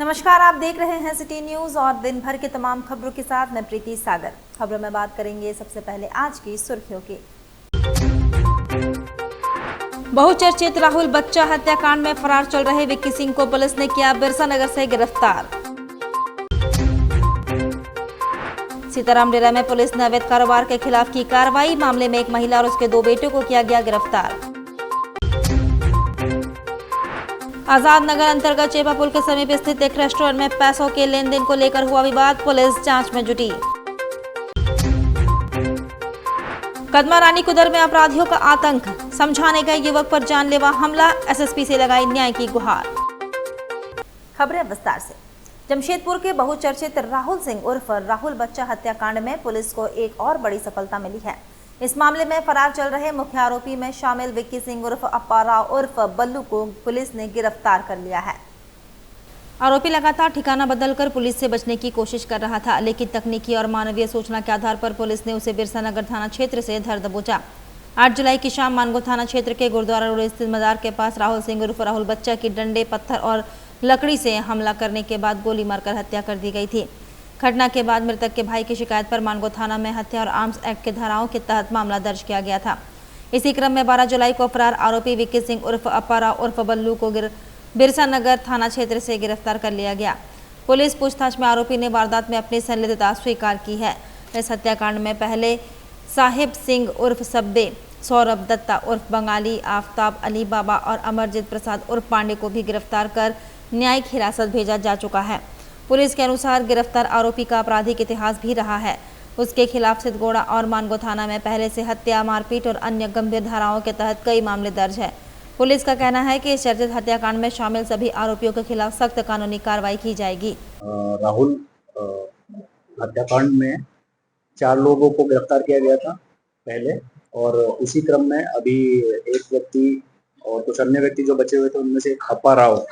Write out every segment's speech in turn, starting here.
नमस्कार, आप देख रहे हैं सिटी न्यूज और दिन भर के तमाम खबरों के साथ मैं प्रीति सागर। खबरों में बात करेंगे सबसे पहले आज की सुर्खियों की। बहुचर्चित राहुल बच्चा हत्याकांड में फरार चल रहे विक्की सिंह को पुलिस ने किया बिरसा नगर से गिरफ्तार। सीताराम डेरा में पुलिस ने अवैध कारोबार के खिलाफ की कार्रवाई। मामले में एक महिला और उसके 2 बेटों को किया गया गिरफ्तार। आजाद नगर अंतर्गत चेपा पुल के समीप स्थित एक रेस्टोरेंट में पैसों के लेन देन को लेकर हुआ विवाद, पुलिस जांच में जुटी। कदमा रानी कुदर में अपराधियों का आतंक, समझाने गए युवक पर जानलेवा हमला, एसएसपी से लगाई न्याय की गुहार। खबरें विस्तार से। जमशेदपुर के बहुचर्चित राहुल सिंह उर्फ राहुल बच्चा हत्याकांड में पुलिस को एक और बड़ी सफलता मिली है। इस मामले में फरार चल रहे मुख्य आरोपी में शामिल विक्की सिंह उर्फ अप्पा राव उर्फ बल्लू को पुलिस ने गिरफ्तार कर लिया है। आरोपी लगातार ठिकाना बदलकर पुलिस से बचने की कोशिश कर रहा था, लेकिन तकनीकी और मानवीय सूचना के आधार पर पुलिस ने उसे बिरसा नगर थाना क्षेत्र से धर दबोचा। 8 जुलाई की शाम मानगो थाना क्षेत्र के गुरुद्वारा रोड स्थित मजार के पास राहुल सिंह उर्फ राहुल बच्चा की डंडे, पत्थर और लकड़ी से हमला करने के बाद गोली मारकर हत्या कर दी गई थी। घटना के बाद मृतक के भाई की शिकायत पर मानगो थाना में हत्या और आर्म्स एक्ट के धाराओं के तहत मामला दर्ज किया गया था। इसी क्रम में 12 जुलाई को फरार आरोपी विक्की सिंह उर्फ अप्पा राव उर्फ बल्लू को बिरसा नगर थाना क्षेत्र से गिरफ्तार कर लिया गया। पुलिस पूछताछ में आरोपी ने वारदात में अपनी संलिप्तता स्वीकार की है। इस हत्याकांड में पहले साहिब सिंह उर्फ सब्बे, सौरभ दत्ता उर्फ बंगाली, आफ्ताब अली बाबा और अमरजीत प्रसाद उर्फ पांडे को भी गिरफ्तार कर न्यायिक हिरासत भेजा जा चुका है। पुलिस के अनुसार गिरफ्तार आरोपी का आपराधिक इतिहास भी रहा है। उसके खिलाफ सिद्धगोड़ा और मानगो थाना में पहले से हत्या, मारपीट और अन्य गंभीर धाराओं के तहत कई मामले दर्ज है। पुलिस का कहना है कि इस चर्चित हत्याकांड में शामिल सभी आरोपियों के खिलाफ सख्त कानूनी कार्रवाई की जाएगी। राहुल हत्याकांड में 4 लोगों को गिरफ्तार किया गया था पहले, और उसी क्रम में अभी एक व्यक्ति और कुछ अन्य व्यक्ति जो बचे हुए थे उनमें से एक अप्पा राव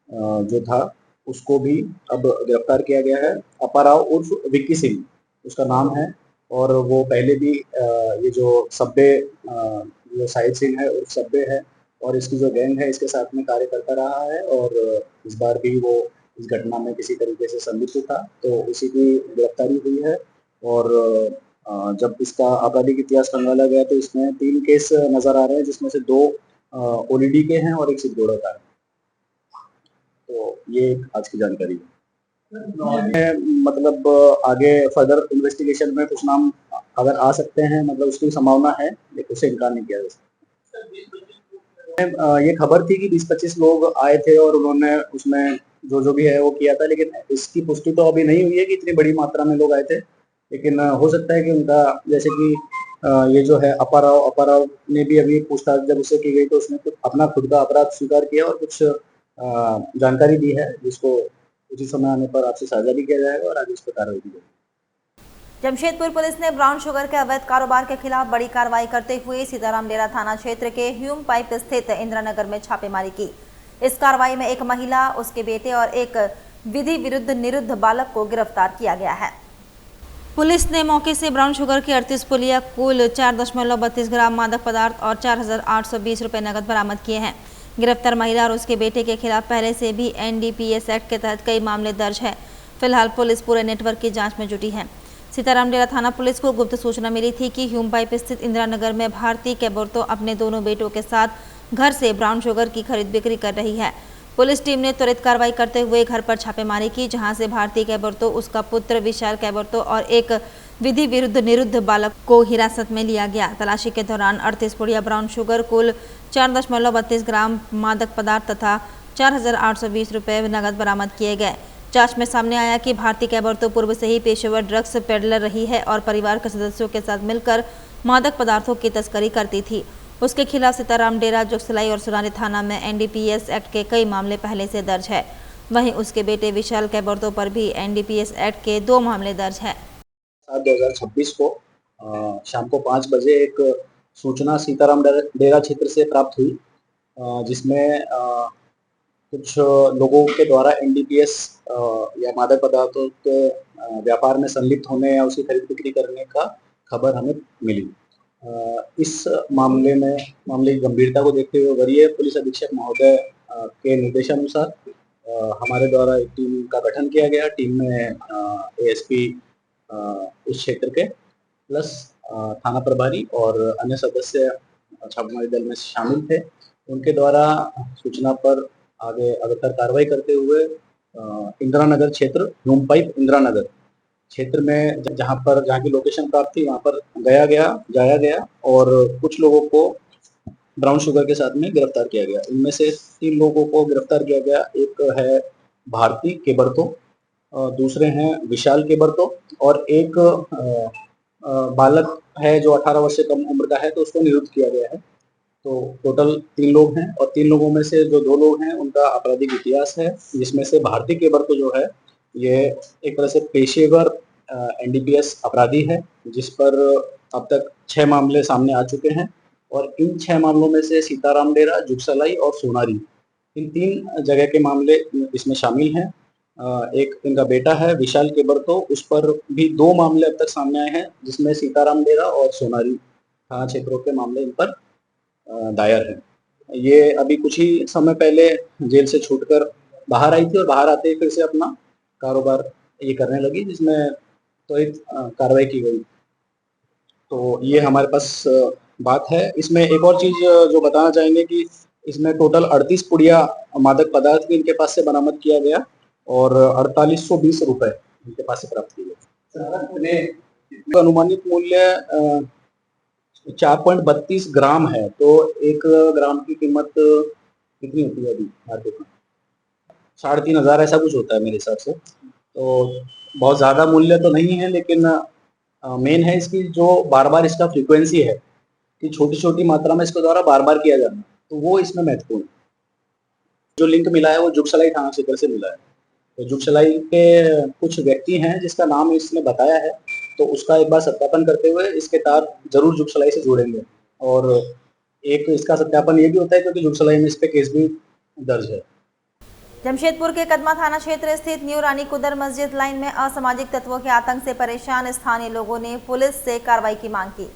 जो था उसको भी अब गिरफ्तार किया गया है। अप्पा राव उर्फ विक्की सिंह उसका नाम है, और वो पहले भी ये जो सब्बे जो साहिब सिंह है उर्फ सब्बे है और इसकी जो गैंग है इसके साथ में कार्य करता रहा है, और इस बार भी वो इस घटना में किसी तरीके से संलिप्त था, तो उसी की गिरफ्तारी हुई है। और जब इसका आपराधिक इतिहास खंगाला गया तो इसमें 3 केस नजर आ रहे हैं, जिसमें से 2 ओलीडी के हैं और एक सिद्धगोड़ा का है। तो ये आज की जानकारी है। मतलब आगे फर्दर इन्वेस्टिगेशन में कुछ नाम अगर आ सकते हैं, मतलब उसकी संभावना है, लेकिन उसे इनकार नहीं किया जा सकता। ये खबर थी कि 20-25 लोग आए थे और उन्होंने उसमें जो भी है वो किया था, लेकिन इसकी पुष्टि तो अभी नहीं हुई है कि इतनी बड़ी मात्रा में लोग आए थे। लेकिन हो सकता है कि उनका, जैसे कि ये जो है अप्पा राव ने भी अभी पूछताछ जब उससे की गई तो उसने अपना खुद का अपराध स्वीकार किया और कुछ जानकारी दी है, जिसको उसी समय आने पर आपसे साझा भी किया जाएगा और आगे इस पर कार्रवाई की जाएगी। जमशेदपुर पुलिस ने ब्राउन शुगर के अवैध कारोबार के खिलाफ बड़ी कार्रवाई करते हुए सीताराम डेरा थाना क्षेत्र के ह्यूम पाइप स्थित इंदिरानगर में छापेमारी की। इस कार्रवाई में एक महिला, उसके बेटे और एक विधि विरुद्ध निरुद्ध बालक को गिरफ्तार किया गया है। पुलिस ने मौके से ब्राउन शुगर के 38 पुलिया, कुल 4.32 ग्राम मादक पदार्थ और 4,820 रुपए नकद बरामद किए हैं। गिरफ्तार महिला और उसके बेटे के खिलाफ पहले से भी एनडीपीएस एक्ट के तहत कई मामले दर्ज है। फिलहाल पुलिस पूरे नेटवर्क की जांच में जुटी है। सीताराम डेरा थाना पुलिस को गुप्त सूचना मिली थी कि ह्यूम पाइप स्थित इंदिरानगर में भारती कैबोर्तो अपने दोनों बेटों के साथ घर से ब्राउन शुगर की खरीद बिक्री कर रही है। पुलिस टीम ने त्वरित कार्रवाई करते हुए घर पर छापेमारी की, जहां से भारती कैबोर्तो, उसका पुत्र विशाल कैबोर्तो और एक विधि विरुद्ध निरुद्ध बालक को हिरासत में लिया गया। तलाशी के दौरान 38 पुड़िया ब्राउन शुगर, कुल 4.32 ग्राम मादक पदार्थ तथा 4,820 रुपए नकद बरामद किए गए। जांच में सामने आया कि भारती कैबोर्तो पूर्व से ही पेशेवर ड्रग्स पेडलर रही है और परिवार के सदस्यों के साथ मिलकर मादक पदार्थों की तस्करी करती थी। उसके खिलाफ सीताराम डेरा, जोगसलाई और सुरानी थाना में एनडीपीएस एक्ट के कई मामले पहले से दर्ज है। वहीं उसके बेटे विशाल कैबोर्तो पर भी एनडीपीएस एक्ट के 2 मामले दर्ज है। 2026 को शाम को 5 बजे एक सूचना सीताराम डेरा क्षेत्र से प्राप्त हुई, जिसमें कुछ लोगों के द्वारा एनडीपीएस या मादक पदार्थों के व्यापार में संलिप्त होने या उसकी खरीद बिक्री करने का खबर हमें मिली। इस मामले की गंभीरता को देखते हुए वरीय पुलिस अधीक्षक महोदय के निर्देशानुसार हमारे द्वारा एक टीम का गठन किया गया। टीम में एएसपी इस क्षेत्र के प्लस थाना प्रभारी और अन्य सदस्य छापामारी दल में शामिल थे। उनके द्वारा सूचना पर आगे अग्रतर कार्रवाई करते हुए इंदिरा नगर क्षेत्र रूम पाइप इंदिरा नगर क्षेत्र में जहाँ की लोकेशन प्राप्त थी वहाँ पर जाया गया और कुछ लोगों को ब्राउन शुगर के साथ में गिरफ्तार किया गया। इनमें से 3 लोगों को गिरफ्तार किया गया। एक है भारती केबरतो, दूसरे हैं विशाल केबरतो और एक बालक है जो 18 वर्ष से कम उम्र का है, तो उसको निरुद्ध किया गया है। तो टोटल 3 लोग हैं और 3 लोगों में से जो 2 लोग हैं उनका आपराधिक इतिहास है, जिसमें से भारती केबरतो जो है ये एक तरह से पेशेवर एनडीपीएस अपराधी है, जिस पर अब तक 6 मामले सामने आ चुके हैं और इन 6 मामलों में से सीताराम डेरा, जुगसलाई और सोनारी, इन 3 जगह के मामले इसमें शामिल हैं। एक इनका बेटा है विशाल केबरतो, उस पर भी 2 मामले अब तक सामने आए हैं, जिसमें सीताराम डेरा और सोनारी थाना क्षेत्रों के मामले इन पर दायर है। ये अभी कुछ ही समय पहले जेल से छूटकर बाहर आई थी और बाहर आते ही फिर से अपना कारोबार ये करने लगी, जिसमें त्वरित कार्रवाई की गई। तो ये हमारे पास बात है। इसमें एक और चीज जो बताना चाहेंगे कि इसमें टोटल 38 पुड़िया मादक पदार्थ भी इनके पास से बरामद किया गया और 4820 रुपए इनके पास से प्राप्त किए गए। अनुमानित मूल्य 4.32 ग्राम है, तो 1 ग्राम की कीमत कितनी होती है अभी मार्केट में? 3500 ऐसा कुछ होता है मेरे हिसाब से। तो बहुत ज़्यादा मूल्य तो नहीं है, लेकिन मेन है इसकी जो बार बार इसका फ्रीक्वेंसी है कि छोटी छोटी मात्रा में इसके द्वारा बार बार किया जाना, तो वो इसमें महत्वपूर्ण है। जो लिंक मिला है वो जुगसलाई थाना क्षेत्र से मिला है। तो जुगसलाई के कुछ व्यक्ति हैं जिसका नाम इसने बताया है, तो उसका एक बार सत्यापन करते हुए इसके तार जरूर जुगसलाई से जोड़ेंगे। और एक इसका सत्यापन ये भी होता है क्योंकि जुगसलाई में इस पे केस भी दर्ज है। जमशेदपुर के कदमा थाना क्षेत्र स्थित न्यू रानी कुदर मस्जिद लाइन में असामाजिक तत्वों के आतंक से परेशान स्थानीय लोगों ने पुलिस से कार्रवाई की मांग की।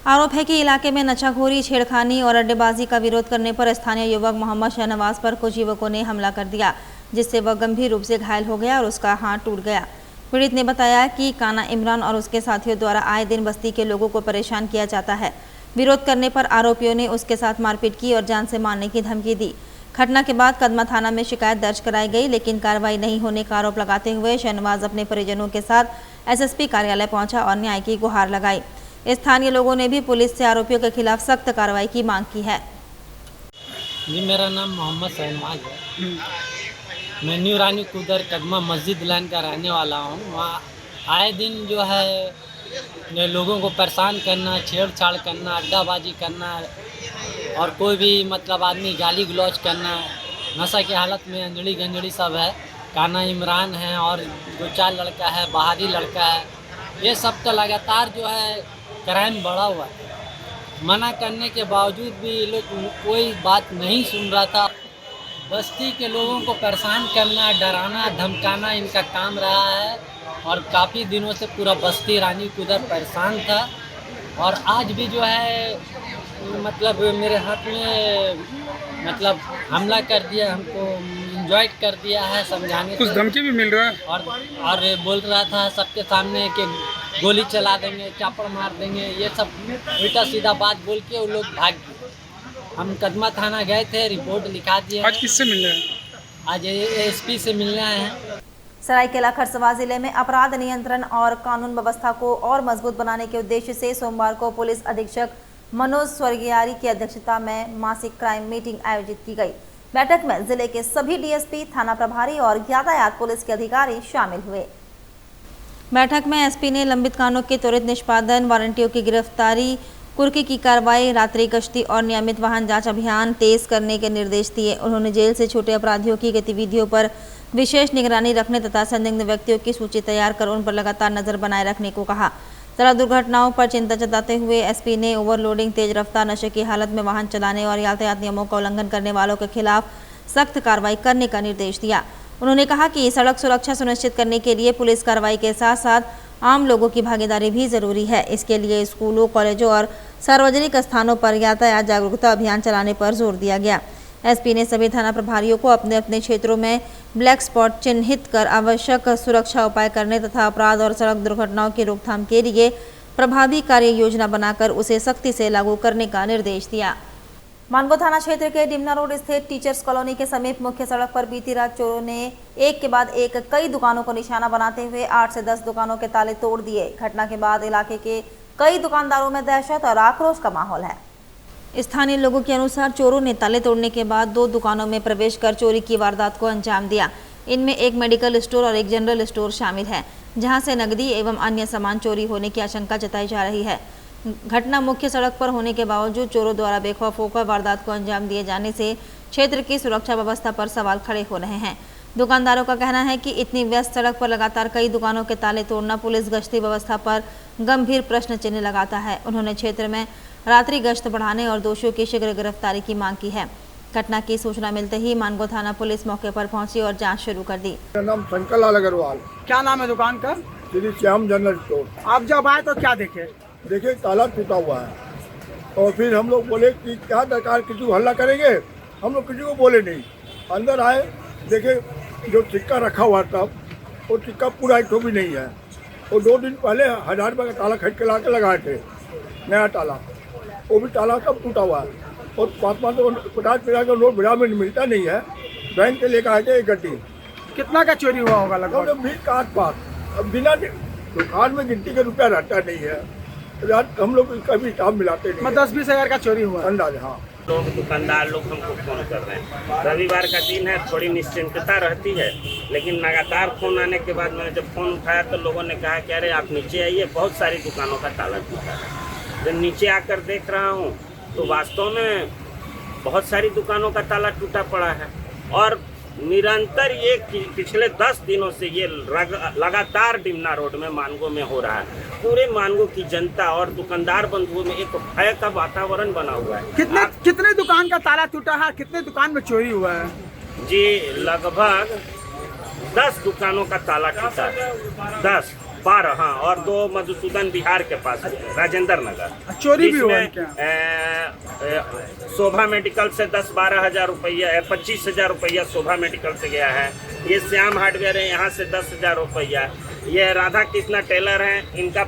आरोप है कि इलाके में नशाखोरी, छेड़खानी और अड्डेबाजी का विरोध करने पर स्थानीय युवक मोहम्मद शहनवाज पर कुछ युवकों ने हमला कर दिया, जिससे वह गंभीर रूप से घायल हो गया और उसका हाथ टूट गया। पीड़ित ने बताया कि काना इमरान और उसके साथियों द्वारा आए दिन बस्ती के लोगों को परेशान किया जाता है। विरोध करने पर आरोपियों ने उसके साथ मारपीट की और जान से मारने की धमकी दी। घटना के बाद कदमा थाना में शिकायत दर्ज कराई गई, लेकिन कार्रवाई नहीं होने का आरोप लगाते हुए शहनवाज अपने परिजनों के साथ एसएसपी कार्यालय पहुंचा और न्याय की गुहार लगाई। स्थानीय लोगों ने भी पुलिस से आरोपियों के खिलाफ सख्त कार्रवाई की मांग की है। जी, मेरा नाम मोहम्मद शहनवाज है। मैं न्यू रानी कुदर कदमा मस्जिद लाइन का रहने वाला हूँ। वहाँ आए दिन जो है लोगों को परेशान करना, छेड़छाड़ करना, अड्डाबाजी करना और कोई भी मतलब आदमी गाली गलौज करना, नशा की हालत में अंजड़ी गंजड़ी सब है। काना इमरान है और 2-4 लड़का है, बाहरी लड़का है, ये सब तो लगातार जो है क्राइम बढ़ा हुआ है। मना करने के बावजूद भी ये लोग कोई बात नहीं सुन रहा था। बस्ती के लोगों को परेशान करना, डराना, धमकाना इनका काम रहा है और काफ़ी दिनों से पूरा बस्ती रानी कुदर परेशान था। और आज भी जो है मतलब मेरे हाथ में मतलब हमला कर दिया, हमको इंजॉय कर दिया है समझाने। कुछ धमकी भी मिल रहा है और बोल रहा था सबके सामने कि गोली चला देंगे, चापड़ मार देंगे, ये सब उल्टा सीधा बात बोल के वो लोग भाग गए। हम कदमा थाना गए थे, रिपोर्ट लिखा दिए। आज किससे मिलना है? आज एसपी से मिलने आए हैं। सरायकेला खरसवां जिले में अपराध नियंत्रण और कानून व्यवस्था को और मजबूत बनाने के उद्देश्य से सोमवार को पुलिस अधीक्षक मनोज स्वर्गियारी की अध्यक्षता में मासिक क्राइम मीटिंग आयोजित की गई। बैठक में जिले के सभी डीएसपी, थाना प्रभारी और यातायात पुलिस के अधिकारी शामिल हुए। बैठक में एसपी ने लंबित कांडों के त्वरित निष्पादन, वारंटियों की गिरफ्तारी, कुर्की की कार्रवाई, रात्रि गश्ती और नियमित वाहन जांच अभियान तेज करने के निर्देश दिए। उन्होंने जेल से छूटे अपराधियों की गतिविधियों पर विशेष निगरानी रखने तथा संदिग्ध व्यक्तियों की सूची तैयार कर उन पर लगातार नजर बनाए रखने को कहा। सड़क दुर्घटनाओं पर चिंता जताते हुए एसपी ने ओवरलोडिंग, तेज रफ्तार, नशे की हालत में वाहन चलाने और यातायात नियमों का उल्लंघन करने वालों के खिलाफ सख्त कार्रवाई करने का निर्देश दिया। उन्होंने कहा कि सड़क सुरक्षा सुनिश्चित करने के लिए पुलिस कार्रवाई के साथ साथ आम लोगों की भागीदारी भी जरूरी है। इसके लिए स्कूलों, कॉलेजों और सार्वजनिक स्थानों पर यातायात जागरूकता अभियान चलाने पर जोर दिया गया। एसपी ने सभी थाना प्रभारियों को अपने अपने क्षेत्रों में ब्लैक स्पॉट चिन्हित कर आवश्यक सुरक्षा उपाय करने तथा अपराध और सड़क दुर्घटनाओं की रोकथाम के लिए प्रभावी कार्य योजना बनाकर उसे सख्ती से लागू करने का निर्देश दिया। मानगो थाना क्षेत्र के डिमना रोड स्थित टीचर्स कॉलोनी के समीप मुख्य सड़क पर बीती रात चोरों ने एक के बाद एक कई दुकानों को निशाना बनाते हुए 8 से 10 दुकानों के ताले तोड़ दिए। घटना के बाद इलाके के कई दुकानदारों में दहशत और आक्रोश का माहौल है। स्थानीय लोगों के अनुसार चोरों ने ताले तोड़ने के बाद 2 दुकानों में प्रवेश कर चोरी की वारदात को अंजाम दिया। इनमें एक मेडिकल स्टोर और एक जनरल स्टोर शामिल है, जहां से नकदी एवं अन्य सामान चोरी होने की आशंका जताई जा रही है। घटना मुख्य सड़क पर होने के बावजूद चोरों द्वारा बेखौफ होकर वारदात को अंजाम दिए जाने से क्षेत्र की सुरक्षा व्यवस्था पर सवाल खड़े हो रहे हैं। दुकानदारों का कहना है कि इतनी व्यस्त सड़क पर लगातार कई दुकानों के ताले तोड़ना पुलिस गश्ती व्यवस्था पर गंभीर प्रश्न चिन्ह लगाता है। उन्होंने क्षेत्र में रात्रि गश्त बढ़ाने और दोषियों की शीघ्र गिरफ्तारी की मांग की है। घटना की सूचना मिलते ही मानगो थाना पुलिस मौके पर पहुंची और जांच शुरू कर दी। मेरा नाम शंकर लाल अग्रवाल। क्या नाम है दुकान का? Shri Shyam general store. आप जब आए तो क्या देखे? देखिए ताला टूटा हुआ है और फिर हम लोग बोले कि क्या दरकार, किसी को हल्ला करेंगे। हम लोग किसी को बोले नहीं, अंदर आए, देखे जो सिक्का रखा हुआ था वो सिक्का पूरा एक भी नहीं है। और 2 दिन पहले 1000 रुपये का ताला खरीद के ला के लगाए थे, नया ताला, वो भी ताला सब टूटा हुआ है। और 50 का नोट बाजार में मिलता नहीं है, बैंक के लेकर आए थे एक गड्डी। कितना का चोरी हुआ होगा लगभग? 20 का आसपास। अब बिना दुकान में गिनती का रुपया रहता नहीं है, रात हम लोग इसका भी हिसाब मिलाते नहीं। 10-20 हज़ार का चोरी हुआ अंदाज। हाँ, लोग दुकानदार लोग हमको फोन कर रहे हैं। रविवार का दिन है, थोड़ी निश्चिंतता रहती है, लेकिन लगातार फोन आने के बाद मैंने जब फोन उठाया तो लोगों ने कहा कि अरे आप नीचे आइए, बहुत सारी दुकानों का ताला टूटा है। जब नीचे आकर देख रहा हूँ तो वास्तव में बहुत सारी दुकानों का ताला टूटा पड़ा है और निरंतर ये पिछले 10 दिनों से ये लगातार डिमना रोड में मानगो में हो रहा है। पूरे मानगो की जनता और दुकानदार बंधुओं में एक भय का वातावरण बना हुआ है। कितने दुकान का ताला टूटा है? कितने दुकान में चोरी हुआ है? जी लगभग 10 दुकानों का ताला टूटा है, 10-12। हाँ, और 2 मधुसूदन बिहार के पास राजेंद्र नगर। चोरी भी हुआ है क्या? शोभा मेडिकल से 10-12 हज़ार रुपया, 25 हज़ार रुपया शोभा मेडिकल से गया है। ये श्याम हार्डवेयर है, यहाँ से 10 हज़ार रुपया। ये राधा कृष्णा टेलर हैं, इनका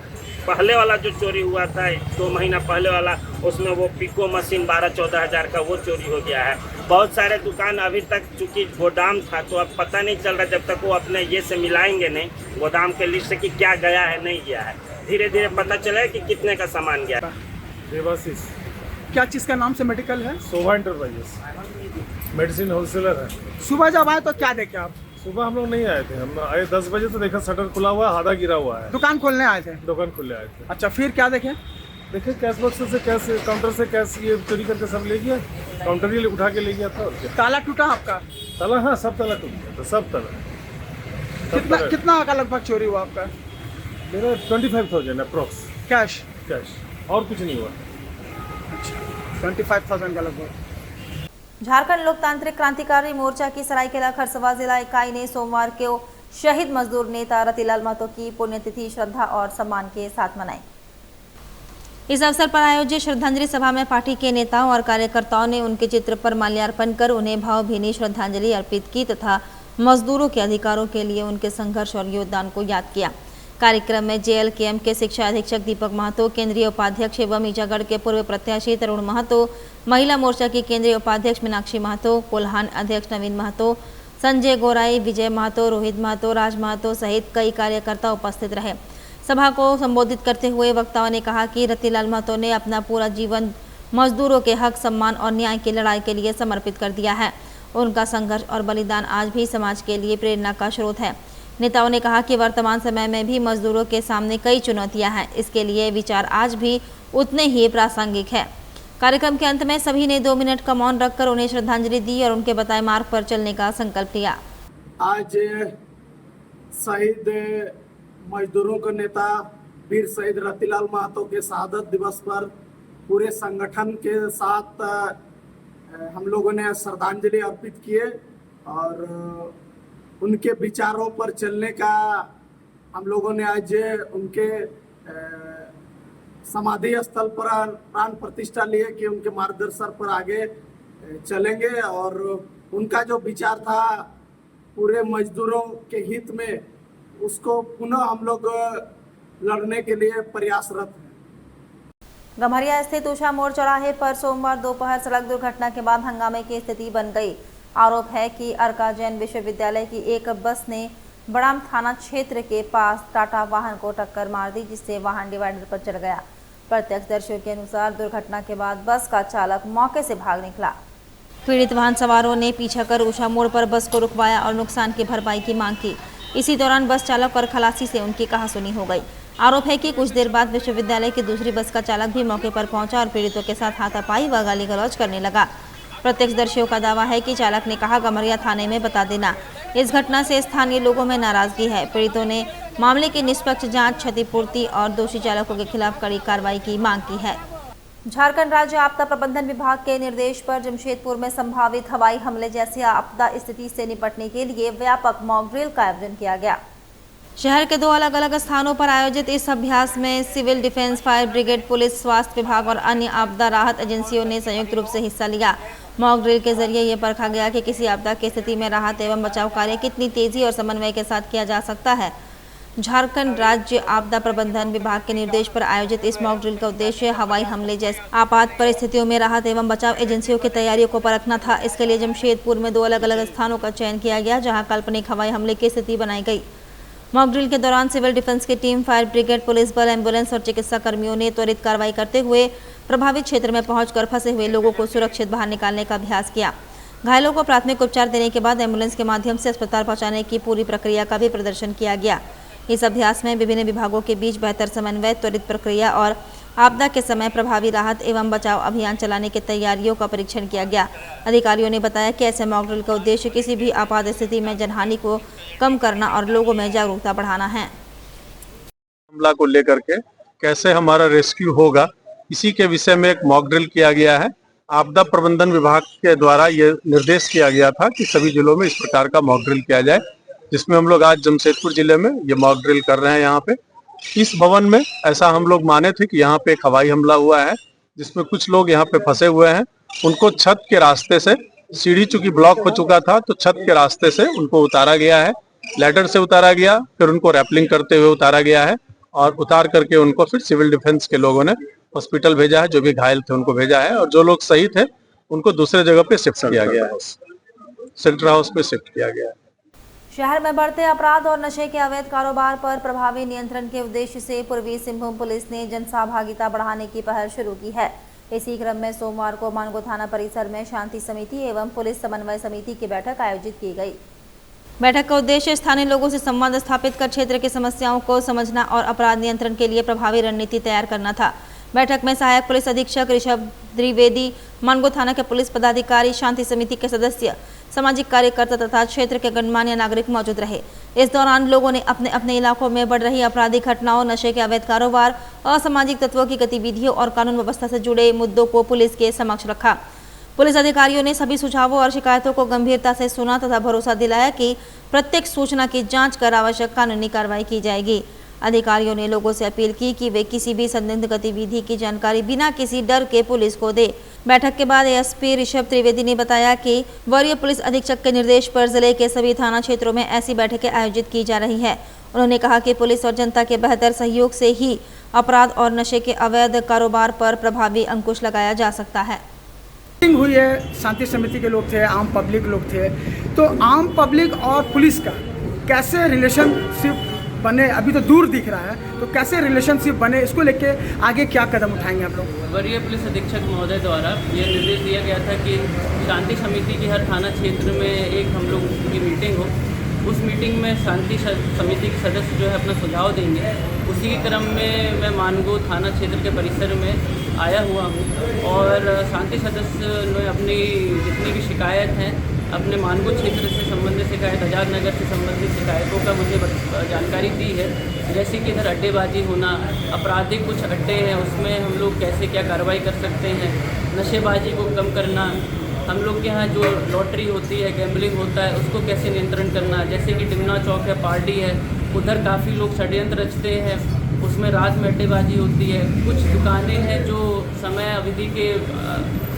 पहले वाला जो चोरी हुआ था 2 महीना पहले वाला, उसमें वो पिको मशीन 12-14 हज़ार का वो चोरी हो गया है। बहुत सारे दुकान अभी तक चूँकि गोदाम था तो अब पता नहीं चल रहा, जब तक वो अपने ये से मिलाएंगे नहीं गोदाम के लिस्ट से कि क्या गया है नहीं गया है, धीरे धीरे पता चला कि कितने का सामान गया। देवाशीष। क्या चीज़ का नाम से मेडिकल है? शोभा एंटरप्राइजेस, मेडिसिन होलसेलर है। सुबह जब आए तो क्या देखे आप? सुबह हम लोग नहीं आए थे, हम आए 10 बजे तो देखा शटर खुला हुआ है, आधा गिरा हुआ है। दुकान खोलने आए थे? दुकान खुले आए थे। अच्छा, फिर क्या देखे? देखिए कैश बॉक्स से कैश, काउंटर से कैश ये चोरी करके सब ले गया, काउंटर ही उठा के ले गया था। और क्या ताला टूटा आपका? ताला? हाँ, सब ताला टूट गया था, सब ताला। कितना का लगभग चोरी हुआ आपका? मेरा 25,000 अप्रोक्स कैश और कुछ नहीं हुआ। अच्छा, 25,000 का लगभग। झारखंड लोकतांत्रिक क्रांतिकारी मोर्चा की सरायकेला खरसवा जिला इकाई ने सोमवार को शहीद मजदूर नेता रतिलाल महतो की पुण्यतिथि श्रद्धा और सम्मान के साथ मनाई। इस अवसर पर आयोजित श्रद्धांजलि सभा में पार्टी के नेताओं और कार्यकर्ताओं ने उनके चित्र पर माल्यार्पण कर उन्हें भावभीनी श्रद्धांजलि अर्पित की तथा मजदूरों के अधिकारों के लिए उनके संघर्ष और योगदान को याद किया। कार्यक्रम में JLKM के शिक्षा अधीक्षक दीपक महतो, केंद्रीय उपाध्यक्ष एवं ईचागढ़ के पूर्व प्रत्याशी तरुण महतो, महिला मोर्चा की केंद्रीय उपाध्यक्ष मीनाक्षी महतो, कोल्हान अध्यक्ष नवीन महतो, संजय गोराई, विजय महतो, रोहित महतो, राज महतो सहित कई कार्यकर्ता उपस्थित रहे। सभा को संबोधित करते हुए वक्ताओं ने कहा कि रतिलाल महतो ने अपना पूरा जीवन मजदूरों के हक, सम्मान और न्याय की लड़ाई के लिए समर्पित कर दिया है। उनका संघर्ष और बलिदान आज भी समाज के लिए प्रेरणा का स्रोत है। नेताओं ने कहा कि वर्तमान समय में भी मजदूरों के सामने कई चुनौतियां हैं, इसके लिए विचार आज भी उतने ही प्रासंगिक है। कार्यक्रम के अंत में सभी ने 2 मिनट का मौन रखकर उन्हें श्रद्धांजलि दी और उनके बताए मार्ग पर चलने का संकल्प लिया। आज शहीद मजदूरों के नेता वीर शहीद रतिलाल महतो के शहादत दिवस पर पूरे संगठन के साथ हम लोगों ने श्रद्धांजलि अर्पित किए और उनके विचारों पर चलने का हम लोगों ने आज उनके समाधि स्थल पर प्राण प्रतिष्ठा लिए कि उनके मार्गदर्शन पर आगे चलेंगे और उनका जो विचार था पूरे मजदूरों के हित में, उसको पुनः हम लोग लड़ने के लिए प्रयासरत हैं। गम्हरिया स्थित उषा मोड़ चौराहे पर सोमवार दोपहर सड़क दुर्घटना के बाद हंगामे की स्थिति बन गई। आरोप है कि अर्का जैन विश्वविद्यालय की एक बस ने बड़ाम थाना क्षेत्र के पास टाटा वाहन को टक्कर मार दी, जिससे वाहन डिवाइडर पर चढ़ गया। प्रत्यक्षदर्शियों के अनुसार दुर्घटना के बाद बस का चालक मौके से भाग निकला। पीड़ित वाहन सवारों ने पीछा कर उषा मोड़ पर बस को रुकवाया और नुकसान की भरपाई की मांग की। इसी दौरान बस चालक और खलासी से उनकी कहासुनी हो गई। आरोप है कि कुछ देर बाद विश्वविद्यालय की दूसरी बस का चालक भी मौके पर पहुंचा और पीड़ितों के साथ हाथापाई व गाली गलौज करने लगा। प्रत्यक्षदर्शियों का दावा है कि चालक ने कहा, गम्हरिया थाने में बता देना। इस घटना से स्थानीय लोगों में नाराजगी है। पीड़ितों ने मामले की निष्पक्ष जांच, क्षतिपूर्ति और दोषी चालकों के खिलाफ कड़ी कार्रवाई की मांग की है। झारखंड राज्य आपदा प्रबंधन विभाग के निर्देश पर जमशेदपुर में संभावित हवाई हमले जैसी आपदा स्थिति से निपटने के लिए व्यापक मॉक ड्रिल का आयोजन किया गया। शहर के 2 अलग-अलग स्थानों पर आयोजित इस अभ्यास में civil defence, fire brigade, police, स्वास्थ्य विभाग और अन्य आपदा राहत एजेंसियों ने संयुक्त रूप से हिस्सा लिया। मॉक ड्रिल के जरिए ये परखा गया कि किसी आपदा की स्थिति में राहत एवं बचाव कार्य कितनी तेजी और समन्वय के साथ किया जा सकता है। झारखंड राज्य आपदा प्रबंधन विभाग के निर्देश पर आयोजित इस मॉक ड्रिल का उद्देश्य हवाई हमले जैसे आपात परिस्थितियों में राहत एवं बचाव एजेंसियों की तैयारियों को परखना था। इसके लिए जमशेदपुर में 2 अलग-अलग स्थानों का चयन किया गया, जहां काल्पनिक हवाई हमले की स्थिति बनाई गई। मॉक ड्रिल के दौरान सिविल डिफेंस की टीम, फायर ब्रिगेड, पुलिस बल, एम्बुलेंस और चिकित्सा कर्मियों ने त्वरित कार्रवाई करते हुए प्रभावित क्षेत्र में पहुंचकर फंसे हुए लोगों को सुरक्षित बाहर निकालने का अभ्यास किया। घायलों को प्राथमिक उपचार देने के बाद एम्बुलेंस के माध्यम से अस्पताल पहुंचाने की पूरी प्रक्रिया का भी प्रदर्शन किया गया। इस अभ्यास में विभिन्न विभागों के बीच बेहतर समन्वय, त्वरित प्रक्रिया और आपदा के समय प्रभावी राहत एवं बचाव अभियान चलाने की तैयारियों का परीक्षण किया गया। अधिकारियों ने बताया कि ऐसे मॉक ड्रिल का उद्देश्य किसी भी आपात स्थिति में जनहानि को कम करना और लोगों में जागरूकता बढ़ाना है। हमला को लेकर के कैसे हमारा रेस्क्यू होगा, इसी के विषय में एक मॉक ड्रिल किया गया है। आपदा प्रबंधन विभाग के द्वारा ये निर्देश किया गया था कि सभी जिलों में इस प्रकार का मॉक ड्रिल किया जाए, जिसमें हम लोग आज जमशेदपुर जिले में ये मॉक ड्रिल कर रहे हैं। यहाँ पे इस भवन में ऐसा हम लोग माने थे कि यहाँ पे एक हवाई हमला हुआ है, जिसमें कुछ लोग यहाँ पे फंसे हुए हैं। उनको छत के रास्ते से, सीढ़ी चूंकि ब्लॉक हो चुका था तो छत के रास्ते से उनको उतारा गया है, लैडर से उतारा गया, फिर उनको रैपलिंग करते हुए उतारा गया है और उतार करके उनको फिर सिविल डिफेंस के लोगों ने हॉस्पिटल भेजा है। जो भी घायल थे उनको भेजा है और जो लोग सही थे उनको दूसरे जगह पे शिफ्ट किया गया है, सेंटर हाउस पे शिफ्ट किया गया है। शहर में बढ़ते अपराध और नशे के अवैध कारोबार पर प्रभावी नियंत्रण के उद्देश्य से पूर्वी सिंहभूम पुलिस ने जनसहभागिता बढ़ाने की पहल शुरू की है। इसी क्रम में सोमवार को मानगो थाना परिसर में शांति समिति एवं पुलिस समन्वय समिति की बैठक आयोजित की गई। बैठक का उद्देश्य स्थानीय लोगों से संवाद स्थापित कर क्षेत्र की समस्याओं को समझना और अपराध नियंत्रण के लिए प्रभावी रणनीति तैयार करना था। बैठक में सहायक पुलिस अधीक्षक ऋषभ द्विवेदी, मानगो थाना के पुलिस पदाधिकारी, शांति समिति के सदस्य, सामाजिक कार्यकर्ता तथा क्षेत्र के गणमान्य नागरिक मौजूद रहे। इस दौरान लोगों ने अपने अपने इलाकों में बढ़ रही आपराधिक घटनाओं, नशे के अवैध कारोबार, असामाजिक तत्वों की गतिविधियों और कानून व्यवस्था से जुड़े मुद्दों को पुलिस के समक्ष रखा। पुलिस अधिकारियों ने सभी सुझावों और शिकायतों को गंभीरता से सुना तथा भरोसा दिलाया कि प्रत्येक सूचना की जांच कर आवश्यक कानूनी कार्रवाई की जाएगी। अधिकारियों ने लोगों से अपील की कि वे किसी भी संदिग्ध गतिविधि की जानकारी बिना किसी डर के पुलिस को दे। बैठक के बाद एएसपी ऋषभ त्रिवेदी ने बताया कि वरीय पुलिस अधीक्षक के निर्देश पर जिले के सभी थाना क्षेत्रों में ऐसी बैठकें आयोजित की जा रही है। उन्होंने कहा कि पुलिस और जनता के बेहतर सहयोग से ही अपराध और नशे के अवैध कारोबार पर प्रभावी अंकुश लगाया जा सकता है। हुई है, शांति समिति के लोग थे, आम पब्लिक लोग थे, तो आम पब्लिक और पुलिस का कैसे रिलेशनशिप बने, अभी तो दूर दिख रहा है, तो कैसे रिलेशनशिप बने, इसको लेके आगे क्या कदम उठाएंगे आप लोग? वरीय पुलिस अधीक्षक महोदय द्वारा ये निर्देश दिया गया था कि शांति समिति की हर थाना क्षेत्र में एक हम लोग की मीटिंग हो। उस मीटिंग में शांति समिति के सदस्य जो है अपना सुझाव देंगे। उसी के क्रम में मैं मानगो थाना क्षेत्र के परिसर में आया हुआ हूँ और शांति सदस्य ने अपनी जितनी भी शिकायत हैं, अपने मानगो क्षेत्र से संबंधित शिकायत, आज़ाद नगर से संबंधित शिकायतों का मुझे जानकारी दी है। जैसे कि इधर अड्डेबाजी होना, आपराधिक कुछ अड्डे हैं उसमें हम लोग कैसे क्या कार्रवाई कर सकते हैं, नशेबाजी को कम करना, हम लोग के यहाँ जो लॉटरी होती है, गैम्बलिंग होता है, उसको कैसे नियंत्रण करना। जैसे कि टिमना चौक है, पार्टी है, उधर काफ़ी लोग षड्यंत्र रचते हैं, उसमें रात में अड्डेबाजी होती है। कुछ दुकानें हैं जो समय अवधि के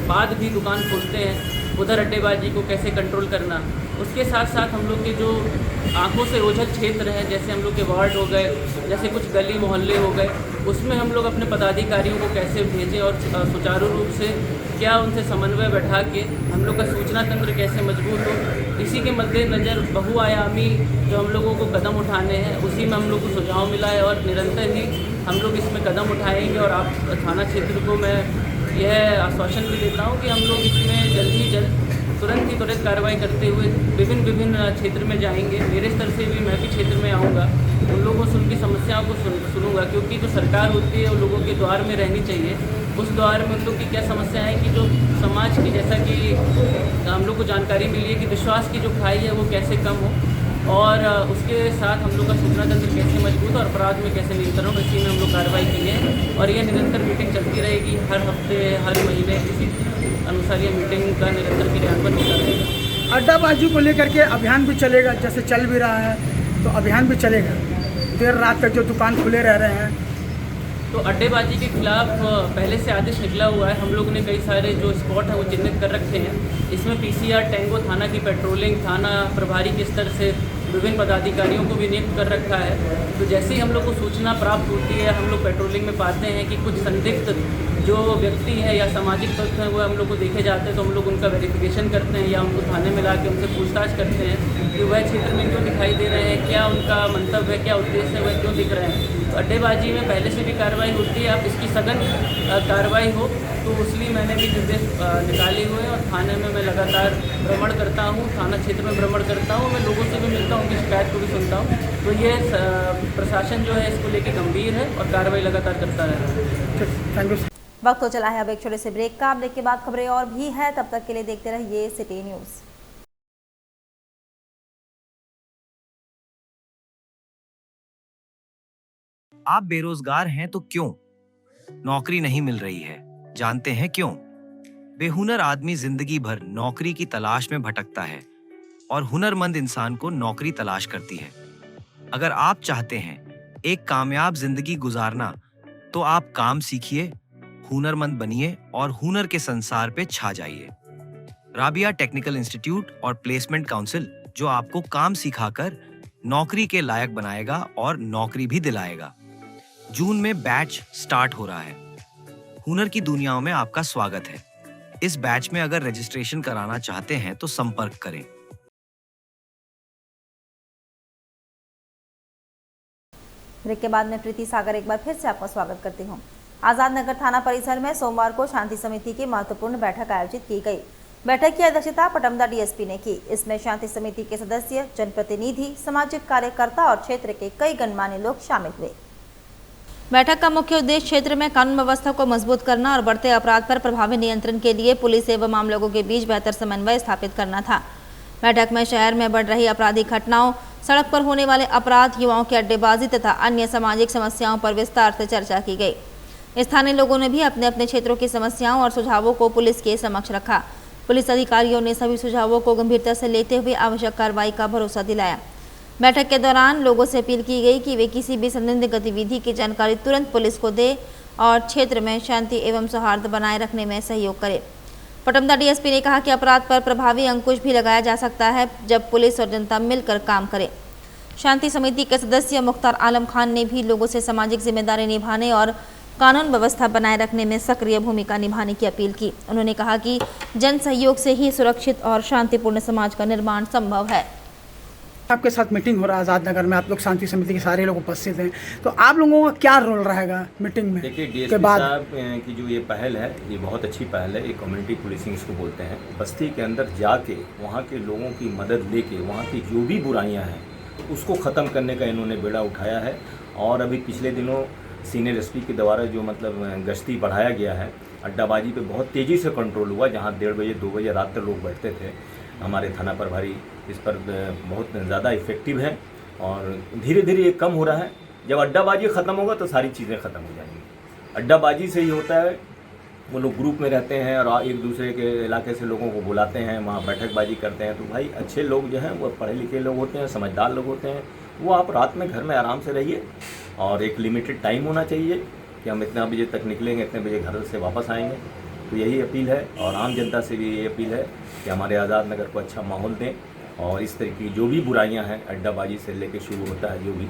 बाद भी दुकान खोलते हैं, उधर अड्डेबाजी को कैसे कंट्रोल करना। उसके साथ साथ हम लोग के जो आंखों से ओझल क्षेत्र हैं, जैसे हम लोग के वार्ड हो गए, जैसे कुछ गली मोहल्ले हो गए, उसमें हम लोग अपने पदाधिकारियों को कैसे भेजें और सुचारू रूप से क्या उनसे समन्वय बैठा के हम लोग का सूचना तंत्र कैसे मजबूत हो। इसी के मद्देनज़र बहुआयामी जो हम लोगों को कदम उठाने हैं, उसी में हम लोग को सुझाव मिला है और निरंतर ही हम लोग इसमें कदम उठाएंगे। और आप थाना क्षेत्र को मैं यह आश्वासन भी देता हूँ कि हम लोग इसमें जल्द ही जल्द त्वरित कार्रवाई करते हुए विभिन्न क्षेत्र में जाएंगे। मेरे स्तर से भी मैं भी क्षेत्र में आऊँगा, उन लोगों से उनकी समस्याओं को सुनूंगा, क्योंकि जो सरकार होती है वो लोगों के द्वार में रहनी चाहिए। उस द्वार में उन लोग की क्या समस्या है कि जो समाज की, जैसा कि हम लोग को जानकारी मिली है कि विश्वास की जो खाई है वो कैसे कम हो, और उसके साथ हम लोग का सूचना तंत्र कैसे मजबूत और अपराध में कैसे नियंत्रण हो, इसी में हम लोग कार्रवाई की है। और ये निरंतर मीटिंग चलती रहेगी, हर हफ्ते हर महीने इसी अनुसार ये मीटिंग का निरंतर क्रियान्वयन होता रहेगा। अड्डाबाजी को लेकर के अभियान भी चलेगा, जैसे चल भी रहा है तो अभियान भी चलेगा। देर रात तक जो दुकान खुले रह रहे हैं, तो अड्डेबाजी के खिलाफ पहले से आदेश निकला हुआ है। हम लोगों ने कई सारे जो स्पॉट हैं वो चिन्हित कर रखे हैं। इसमें PCR टेंगो थाना की पेट्रोलिंग, थाना प्रभारी के स्तर से विभिन्न पदाधिकारियों को भी नियुक्त कर रखा है। तो जैसे ही हम लोग को सूचना प्राप्त होती है, हम लोग पेट्रोलिंग में पाते हैं कि कुछ संदिग्ध जो व्यक्ति है या सामाजिक तत्व हैं वो हम लोग को देखे जाते हैं, तो हम लोग उनका वेरिफिकेशन करते हैं या उनको थाने में ला के उनसे पूछताछ करते हैं कि वह क्षेत्र में क्यों दिखाई दे रहे हैं, क्या उनका मंतव्य है, क्या उद्देश्य है, वह क्यों दिख रहे हैं। तो अड्डेबाजी में पहले से भी कार्रवाई होती है। अब इसकी सघन कार्रवाई हो तो इसलिए मैंने भी निर्देश निकाले हुए हैं और थाने में मैं लगातार भ्रमण करता हूँ, थाना क्षेत्र में भ्रमण करता हूँ, मैं लोगों से भी मिलता हूँ, उनकी शिकायत को भी सुनता हूँ। तो ये प्रशासन जो है इसको लेके गंभीर है और कार्रवाई लगातार करता है। Thank you. वक्त हो चला है अब एक छोटे से ब्रेक का। ब्रेक के बाद खबरें और भी है, तब तक के लिए देखते रहिए सिटी न्यूज़। आप बेरोजगार हैं तो क्यों? नौकरी नहीं मिल रही है, जानते हैं क्यों? बेहुनर आदमी जिंदगी भर नौकरी की तलाश में भटकता है और हुनरमंद इंसान को नौकरी तलाश करती है। अगर आप चाहते हैं एक कामयाब जिंदगी गुजारना, तो आप काम सीखिए, हुनरमंद बनिए और हुनर के संसार पे छा जाइए। राबिया टेक्निकल इंस्टीट्यूट और प्लेसमेंट काउंसिल, जो आपको काम सिखाकर नौकरी के लायक बनाएगा और नौकरी भी दिलाएगा। जून में बैच स्टार्ट हो रहा है। हुनर की दुनियाओं में आपका स्वागत है। इस बैच में अगर रजिस्ट्रेशन कराना चाहते हैं तो संपर्क करें। ब्रेक के बाद में प्रीति सागर एक बार फिर से आपका स्वागत करती हूँ। आजाद नगर थाना परिसर में सोमवार को शांति समिति की महत्वपूर्ण बैठक आयोजित की गई। बैठक की अध्यक्षता पटमदा DSP ने की। इसमें शांति समिति के सदस्य, जनप्रतिनिधि, सामाजिक कार्यकर्ता और क्षेत्र के कई गणमान्य लोग शामिल हुए। बैठक का मुख्य उद्देश्य क्षेत्र में कानून व्यवस्था को मजबूत करना और बढ़ते अपराध पर प्रभावी नियंत्रण के लिए पुलिस एवं आम लोगों के बीच बेहतर समन्वय स्थापित करना था। बैठक में शहर में बढ़ रही आपराधिक घटनाओं, सड़क पर होने वाले अपराध, युवाओं की अड्डेबाजी तथा अन्य सामाजिक समस्याओं पर विस्तार से चर्चा की गई। स्थानीय लोगों ने भी अपने अपने क्षेत्रों की समस्याओं और सुझावों को पुलिस के समक्ष रखा। पुलिस अधिकारियों ने सभी सुझावों को गंभीरता से लेते हुए आवश्यक कार्रवाई का भरोसा दिलाया। बैठक के दौरान लोगों से अपील की गई कि वे किसी भी संदिग्ध गतिविधि की जानकारी तुरंत पुलिस को दे और क्षेत्र में शांति एवं सौहार्द बनाए रखने में सहयोग करें। पटमदा DSP ने कहा कि अपराध पर प्रभावी अंकुश भी लगाया जा सकता है जब पुलिस और जनता मिलकर काम करे। शांति समिति के सदस्य मुख्तार आलम खान ने भी लोगों से सामाजिक जिम्मेदारी निभाने और कानून व्यवस्था बनाए रखने में सक्रिय भूमिका निभाने की अपील की। उन्होंने कहा कि जन सहयोग से ही सुरक्षित और शांतिपूर्ण समाज का निर्माण संभव है। आपके साथ मीटिंग हो रहा है आज़ाद नगर में, आप लोग शांति समिति के सारे लोग उपस्थित हैं, तो आप लोगों का क्या रोल रहेगा मीटिंग में? देखिए, DSP साहब की जो ये पहल है, ये बहुत अच्छी पहल है। ये कम्युनिटी पुलिसिंग इसको बोलते हैं। बस्ती के अंदर जाके वहाँ के लोगों की मदद लेके वहाँ की जो भी बुराइयाँ हैं उसको ख़त्म करने का इन्होंने बेड़ा उठाया है। और अभी पिछले दिनों सीनियर SP के द्वारा जो गश्ती बढ़ाया गया है, अड्डाबाजी पे बहुत तेज़ी से कंट्रोल हुआ। जहाँ 1:30 बजे 2 बजे रात तक लोग बैठते थे, हमारे थाना प्रभारी इस पर बहुत ज़्यादा इफ़ेक्टिव है और धीरे धीरे ये कम हो रहा है। जब अड्डाबाजी ख़त्म होगा तो सारी चीज़ें ख़त्म हो जाएंगी। अड्डाबाजी से ही होता है, वो लोग ग्रुप में रहते हैं और एक दूसरे के इलाके से लोगों को बुलाते हैं, वहाँ बैठकबाजी करते हैं। तो भाई अच्छे लोग जो हैं वो पढ़े लिखे लोग होते हैं, समझदार लोग होते हैं। वो आप रात में घर में आराम से रहिए और एक लिमिटेड टाइम होना चाहिए कि हम इतना बजे तक निकलेंगे, इतने बजे घर से वापस आएंगे। तो यही अपील है और आम जनता से भी यही अपील है कि हमारे आज़ाद नगर को अच्छा माहौल दें और इस तरह की जो भी बुराइयां हैं, अड्डाबाजी से लेकर शुरू होता है जो भी,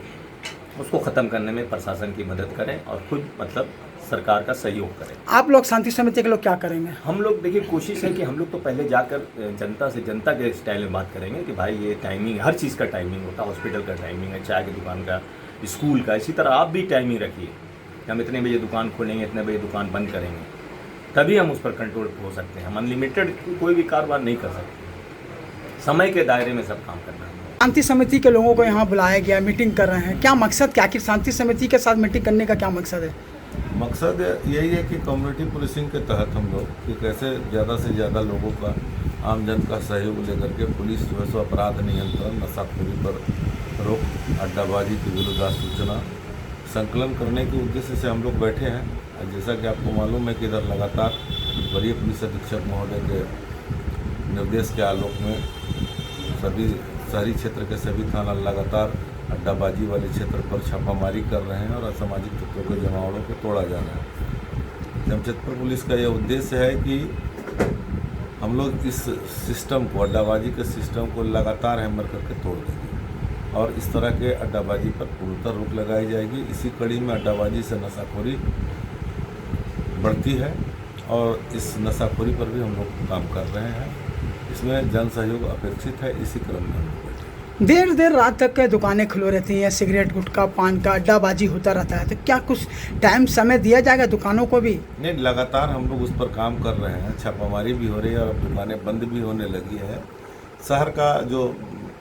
उसको ख़त्म करने में प्रशासन की मदद करें और खुद मतलब सरकार का सहयोग करें। आप लोग शांति समिति के लोग क्या करेंगे? हम लोग देखिए कोशिश है कि हम लोग तो पहले जाकर जनता से जनता के स्टाइल में बात करेंगे कि भाई ये टाइमिंग, हर चीज़ का टाइमिंग होता है, हॉस्पिटल का टाइमिंग है, चाय की दुकान का, स्कूल का, इसी तरह आप भी टाइमिंग रखिए। हम इतने बजे दुकान खोलेंगे, इतने बजे दुकान बंद करेंगे, तभी हम उस पर कंट्रोल हो सकते हैं। हम अनलिमिटेड कोई भी कारोबार नहीं कर सकते, समय के दायरे में सब काम करना है। शांति समिति के लोगों को यहाँ बुलाया गया, मीटिंग कर रहे हैं, क्या मकसद, क्या आखिर शांति समिति के साथ मीटिंग करने का क्या मकसद है? मकसद यही है कि कम्युनिटी पुलिसिंग के तहत हम लोग कि कैसे ज़्यादा से ज़्यादा लोगों का, आम जन का सहयोग लेकर के पुलिस जो है सो अपराध नियंत्रण, नशाखोरी पर रोक, अड्डाबाजी के विरुद्ध सूचना संकलन करने के उद्देश्य से हम लोग बैठे हैं। और जैसा कि आपको मालूम है कि इधर लगातार वरीय पुलिस अधीक्षक महोदय के निर्देश के आलोक में सभी शहरी क्षेत्र के सभी थाना लगातार अड्डाबाजी वाले क्षेत्र पर छापामारी कर रहे हैं और असामाजिक तत्वों के जमावड़ों को तोड़ा जा रहा है। जमशेदपुर पुलिस का यह उद्देश्य है कि हम लोग इस सिस्टम को, अड्डाबाजी के सिस्टम को लगातार हैमर करके तोड़ देंगे और इस तरह के अड्डाबाजी पर पूर्णतः रोक लगाई जाएगी। इसी कड़ी में अड्डाबाजी से नशाखोरी बढ़ती है और इस नशाखोरी पर भी हम लोग काम कर रहे हैं। इसमें जन सहयोग अपेक्षित है। इसी क्रम में हम लोग देर देर रात तक दुकानें खुली रहती हैं, सिगरेट, गुटखा, पान का अड्डाबाजी होता रहता है, तो क्या कुछ टाइम समय दिया जाएगा दुकानों को भी? नहीं, लगातार हम लोग उस पर काम कर रहे हैं, छापामारी भी हो रही है और अब दुकानें बंद भी होने लगी है। शहर का जो,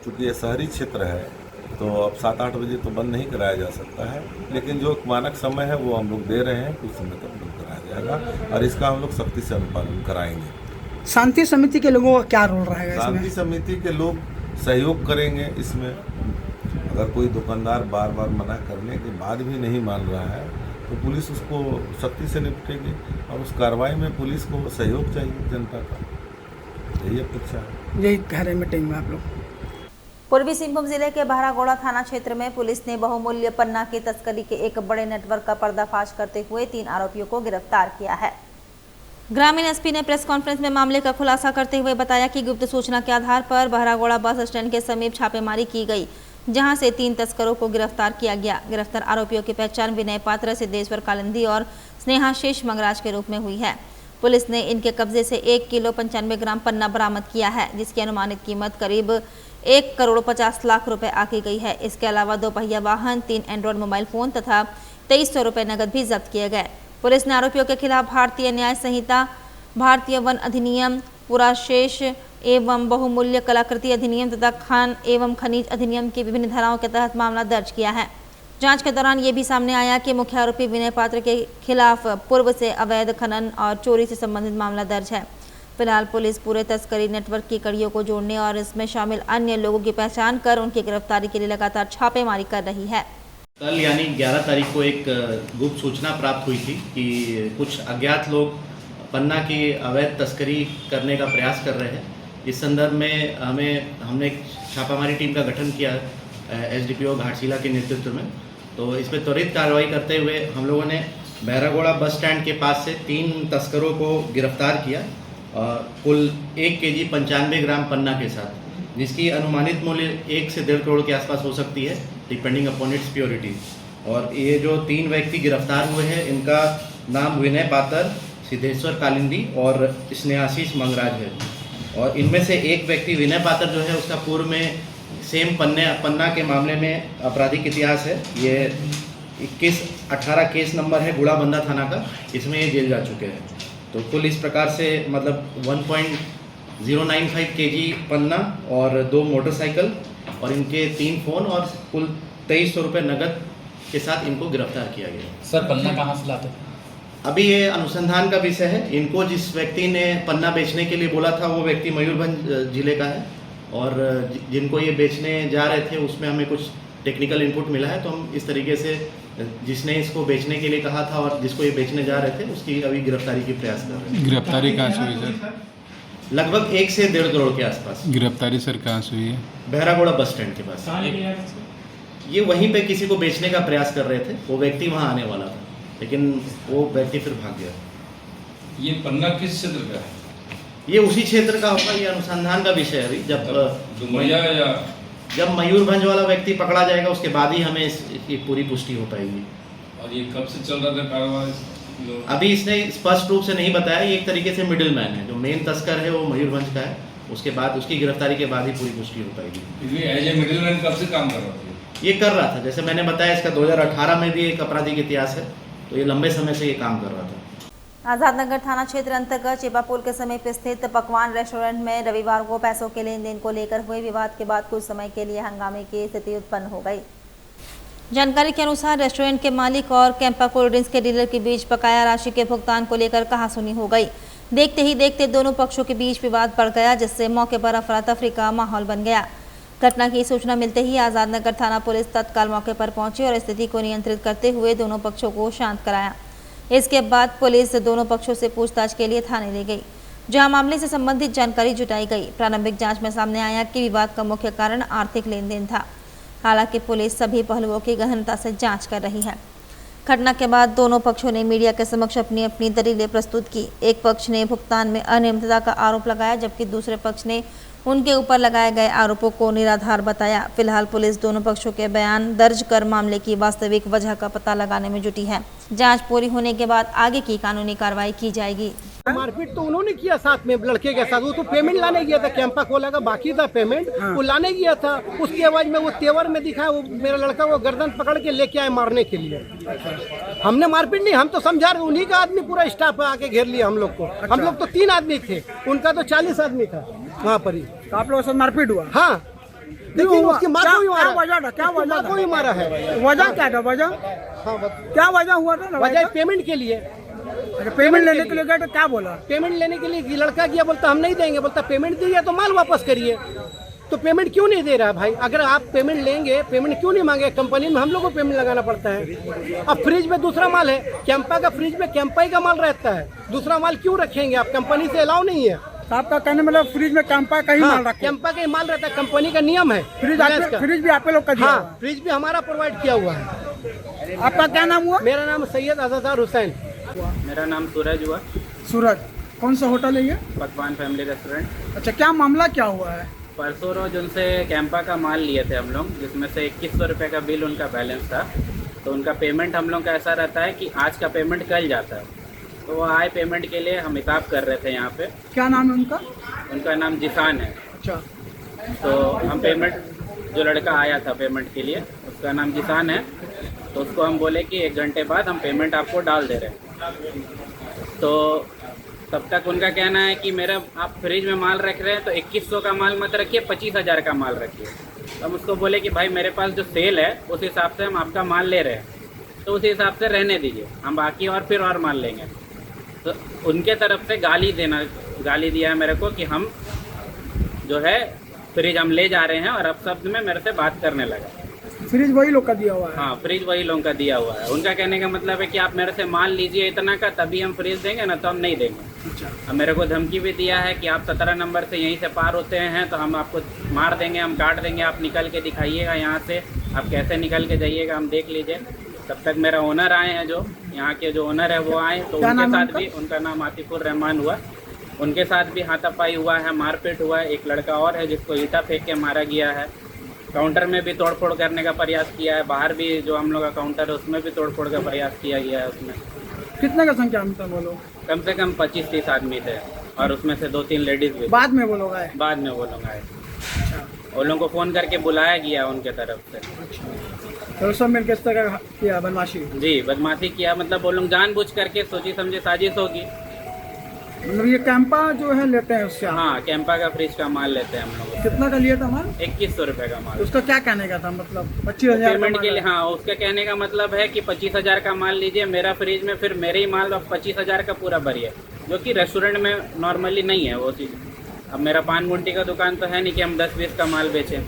चूँकि ये शहरी क्षेत्र है तो अब 7-8 बजे तो बंद नहीं कराया जा सकता है, लेकिन जो मानक समय है वो हम लोग दे रहे हैं, कुछ समय तक बंद कराया जाएगा और इसका हम लोग सख्ती से अनुपालन कराएंगे। शांति समिति के लोगों का क्या रोल रहेगा इसमें? शांति समिति के लोग सहयोग करेंगे इसमें। अगर कोई दुकानदार बार बार मना करने के बाद भी नहीं मान रहा है तो पुलिस उसको सख्ती से निपटेगी और उस कार्रवाई में पुलिस को सहयोग चाहिए जनता का, यही अपेक्षा है। यही कह रहे मीटिंग में आप लोग। पूर्वी सिंहभूम जिले के बहरागोड़ा थाना क्षेत्र में पुलिस ने बहुमूल्य पन्ना की तस्करी के एक बड़े नेटवर्क का पर्दाफाश करते हुए 3 आरोपियों को गिरफ्तार किया है। ग्रामीण एसपी ने प्रेस कॉन्फ्रेंस में मामले का खुलासा करते हुए बताया कि गुप्त सूचना के आधार पर बहरागोड़ा बस स्टैंड के समीप छापेमारी की गई, जहां से 3 तस्करों को गिरफ्तार किया गया। गिरफ्तार आरोपियों की पहचान विनय पात्र, सिद्धेश्वर कालिंदी और स्नेहाशीष मंगराज के रूप में हुई है। पुलिस ने इनके कब्जे से 1 किलो 95 ग्राम पन्ना बरामद किया है, जिसकी अनुमानित कीमत करीब 1 करोड़ 50 लाख रुपए आकी गई है। इसके अलावा 2 पहिया वाहन, 3 एंड्रॉयड मोबाइल फोन तथा 2300 रुपए नकद भी जब्त किए गए। पुलिस ने आरोपियों के खिलाफ भारतीय न्याय संहिता, भारतीय वन अधिनियम, पुराशेष एवं बहुमूल्य कलाकृति अधिनियम तथा खान एवं खनिज अधिनियम की विभिन्न धाराओं के तहत मामला दर्ज किया है। जांच के दौरान ये भी सामने आया कि मुख्य आरोपी विनय पात्र के खिलाफ पूर्व से अवैध खनन और चोरी से संबंधित मामला दर्ज है। फिलहाल पुलिस पूरे तस्करी नेटवर्क की कड़ियों को जोड़ने और इसमें शामिल अन्य लोगों की पहचान कर उनकी गिरफ्तारी के लिए लगातार छापेमारी कर रही है। कल यानी 11 तारीख को एक गुप्त सूचना प्राप्त हुई थी कि कुछ अज्ञात लोग पन्ना की अवैध तस्करी करने का प्रयास कर रहे हैं। इस संदर्भ में हमने एक छापामारी टीम का गठन किया एसडीपीओ घाटशिला के नेतृत्व में। तो इस पर त्वरित कार्रवाई करते हुए हम लोगों ने बहरागोड़ा बस स्टैंड के पास से 3 तस्करों को गिरफ्तार किया, कुल 1 kg 95 ग्राम पन्ना के साथ, जिसकी अनुमानित मूल्य 1 से 1.5 करोड़ के आसपास हो सकती है, डिपेंडिंग अपॉन इट्स प्योरिटी। और ये जो 3 व्यक्ति गिरफ्तार हुए हैं, इनका नाम विनय पात्र, सिद्धेश्वर कालिंदी और स्नेहाशीष मंगराज है। और इनमें से एक व्यक्ति विनय पात्र जो है, उसका पूर्व में सेम पन्ना के मामले में आपराधिक इतिहास है। ये 21-18 केस नंबर है गुड़ाबंदा थाना का, इसमें ये जेल जा चुके हैं। तो कुल इस प्रकार से मतलब 1.095 kg पन्ना और 2 मोटरसाइकिल और इनके 3 फ़ोन और कुल 2300 रुपये नकद के साथ इनको गिरफ्तार किया गया। सर, पन्ना कहाँ से लाते? अभी ये अनुसंधान का विषय है। इनको जिस व्यक्ति ने पन्ना बेचने के लिए बोला था वो व्यक्ति मयूरभंज जिले का है और जिनको ये बेचने जा रहे थे उसमें हमें कुछ टेक्निकल इनपुट मिला है। तो हम इस तरीके से जिसने इसको बेचने के लिए कहा था और जिसको ये बेचने जा रहे थे उसकी अभी गिरफ्तारी की प्रयास कर रहे हैं। गिरफ्तारी कहाँ से हुई सर? लगभग 1 से 1.5 करोड़ के आसपास। गिरफ्तारी सर कहाँ से हुई है? बहरागोड़ा बस स्टैंड के पास। ये वहीं पे किसी को बेचने का प्रयास कर रहे थे, वो व्यक्ति वहाँ आने वाला था, लेकिन वो व्यक्ति फिर भाग गया। ये पन्ना किस क्षेत्र का है? ये उसी क्षेत्र का होगा, ये अनुसंधान का विषय है अभी। डुमरिया या जब मयूरभंज वाला व्यक्ति पकड़ा जाएगा उसके बाद ही हमें इसकी पूरी पुष्टि हो पाएगी। और ये कब से चल रहा था कारोबार? अभी इसने स्पष्ट रूप से नहीं बताया। ये एक तरीके से मिडिल मैन है, जो मेन तस्कर है वो मयूरभंज का है। उसके बाद उसकी गिरफ्तारी के बाद ही पूरी पुष्टि हो पाएगी। एज ए मिडिल मैन कब से काम कर रहा था? ये कर रहा था, जैसे मैंने बताया, इसका 2018 में भी एक आपराधिक इतिहास है, तो ये लंबे समय से ये काम कर रहा था। आजाद नगर थाना क्षेत्र अंतर्गत चेपा पुल के समीप स्थित पकवान रेस्टोरेंट में रविवार को पैसों के लेन देन को लेकर हुए विवाद के बाद कुछ समय के लिए हंगामे की स्थिति उत्पन्न हो गई। जानकारी के अनुसार रेस्टोरेंट के मालिक और कैंपा कोल्ड ड्रिंक्स के डीलर के बीच बकाया राशि के भुगतान को लेकर कहासुनी हो गई। देखते ही देखते दोनों पक्षों के बीच विवाद बढ़ गया, जिससे मौके पर अफरा तफरी का माहौल बन गया। घटना की सूचना मिलते ही आजाद नगर थाना पुलिस तत्काल मौके पर पहुंची और स्थिति को नियंत्रित करते हुए दोनों पक्षों को शांत कराया। इसके बाद पुलिस दोनों पक्षों से पूछताछ के लिए थाने ले गई, जहां मामले से संबंधित जानकारी जुटाई गई। प्रारंभिक जांच में सामने आया कि विवाद का मुख्य कारण आर्थिक लेन देन था। हालांकि पुलिस सभी पहलुओं की गहनता से जांच कर रही है। घटना के बाद दोनों पक्षों ने मीडिया के समक्ष अपनी अपनी दलीलें प्रस्तुत की। एक पक्ष ने भुगतान में अनियमितता का आरोप लगाया, जबकि दूसरे पक्ष ने उनके ऊपर लगाए गए आरोपों को निराधार बताया। फिलहाल पुलिस दोनों पक्षों के बयान दर्ज कर मामले की वास्तविक वजह का पता लगाने में जुटी है। जांच पूरी होने के बाद आगे की कानूनी कार्रवाई की जाएगी। मारपीट तो उन्होंने किया साथ में लड़के के साथ, वो तो पेमेंट लाने गया था, कैंपा खोला का बाकी था पेमेंट, वो लाने गया था। उसकी आवाज में वो तेवर में दिखा, वो मेरा लड़का वो गर्दन पकड़ के लेके आए मारने के लिए। हमने मारपीट नहीं, हम तो समझा रहे, उन्हीं का आदमी पूरा स्टाफ आके घेर लिया हम लोग को। हम लोग तो 3 आदमी थे, उनका तो 40 आदमी था वहाँ पर ही। आप लोगों से मारपीट हुआ? हाँ, लेकिन उसकी माँ को ही मारा। क्या वजह को ही मारा है? वजह क्या था? वजह क्या वजह हुआ था? वजह पेमेंट के लिए। अच्छा, पेमेंट लेने के लिए गए तो क्या बोला? पेमेंट लेने के लिए लड़का गया, बोलता हम नहीं देंगे, बोलता पेमेंट दीजिए तो माल वापस करिए। तो पेमेंट क्यों नहीं दे रहा भाई? अगर आप पेमेंट लेंगे, पेमेंट क्यों नहीं मांगे? कंपनी में हम लोग को पेमेंट लगाना पड़ता है। अब फ्रिज में दूसरा माल है, कैंपा का फ्रिज में कैंपा ही का माल रहता है, दूसरा माल क्यों रखेंगे आप? कंपनी से अलाउ नहीं है। आपका कहने मतलब फ्रिज में कैंपा का ही माल रखा? कैंपा का ही माल रहता है, कंपनी का नियम है। फ्रिज भी आप लोग का दिया? हाँ, फ्रिज भी हमारा प्रोवाइड किया हुआ है। आपका क्या नाम हुआ? मेरा नाम सैयद अज़हर हुसैन। मेरा नाम सूरज हुआ। सूरज, कौन सा होटल है ये? पकवान फैमिली रेस्टोरेंट। अच्छा, क्या मामला क्या हुआ है? परसों रोज उनसे कैंपा का माल लिए थे हम लोग, जिसमें से 2100 रुपये का बिल उनका बैलेंस था। तो उनका पेमेंट हम लोग का ऐसा रहता है कि आज का पेमेंट कल जाता है। तो वो आए पेमेंट के लिए, हम हिसाब कर रहे थे यहाँ पे। क्या नाम है उनका? उनका नाम जिसान है। अच्छा। तो हम पेमेंट, जो लड़का आया था पेमेंट के लिए, उसका नाम जिसान है। तो उसको हम बोले कि 1 घंटे बाद हम पेमेंट आपको डाल दे रहे हैं। तो तब तक उनका कहना है कि मेरा आप फ्रिज में माल रख रहे हैं तो 2100 का माल मत रखिए, 25,000 का माल रखिए। तो हम उसको बोले कि भाई मेरे पास जो सेल है उस हिसाब से हम आपका माल ले रहे हैं, तो उस हिसाब से रहने दीजिए, हम बाकी और फिर और माल लेंगे। तो उनके तरफ से गाली दिया है मेरे को कि हम जो है फ्रिज हम ले जा रहे हैं, और अब शब्द में मेरे से बात करने लगा। फ्रिज वही लोग का दिया हुआ है? हाँ, फ्रिज वही लोगों का दिया हुआ है। उनका कहने का मतलब है कि आप मेरे से माल लीजिए इतना का, तभी हम फ्रिज देंगे, ना तो हम नहीं देंगे। अच्छा। अब मेरे को धमकी भी दिया है कि आप 17 नंबर से यहीं से पार होते हैं तो हम आपको मार देंगे, हम काट देंगे, आप निकल के दिखाइएगा यहाँ से, आप कैसे निकल के जाइएगा हम देख लीजिए। तब तक मेरा ओनर आए हैं, जो यहाँ के जो ओनर है वो आए, तो उनके साथ भी, उनका नाम आतिफुर रहमान हुआ, उनके साथ भी हाथापाई हुआ है, मारपीट हुआ है। एक लड़का और है जिसको ईंटा फेंक के मारा गया है। काउंटर में भी तोड़फोड़ करने का प्रयास किया है, बाहर भी जो हम लोग का काउंटर है उसमें भी तोड़फोड़ का प्रयास किया गया है। उसमें कितने का संख्या में था वो लोग? कम से कम 25-30 आदमी थे, और उसमें से 2-3 लेडीज भी। बाद में वो लोग आए? बाद में वो लोग आए। वो लोगों को फ़ोन करके बुलाया गया उनके तरफ से। तो सब मिलकर इस तरह किया बदमाशी? जी, बदमाशी किया, मतलब वो लोग जानबूझ करके सोची समझे साजिश होगी। मतलब ये कैंपा जो है लेते हैं उससे? हाँ, कैंपा का फ्रिज का माल लेते हैं हम लोग। कितना का लिया था माल? 2100 रुपये का माल। उसका क्या कहने का था मतलब? 25,000 पेमेंट के लिए? हाँ, उसका कहने का मतलब है कि 25,000 का माल लीजिए मेरा फ्रिज में, फिर मेरे ही माल अब 25,000 का पूरा भरिए, जो कि रेस्टोरेंट में नॉर्मली नहीं है वो चीज़। अब मेरा पान गुंटी का दुकान तो है नहीं कि हम 10-20 का माल बेचें।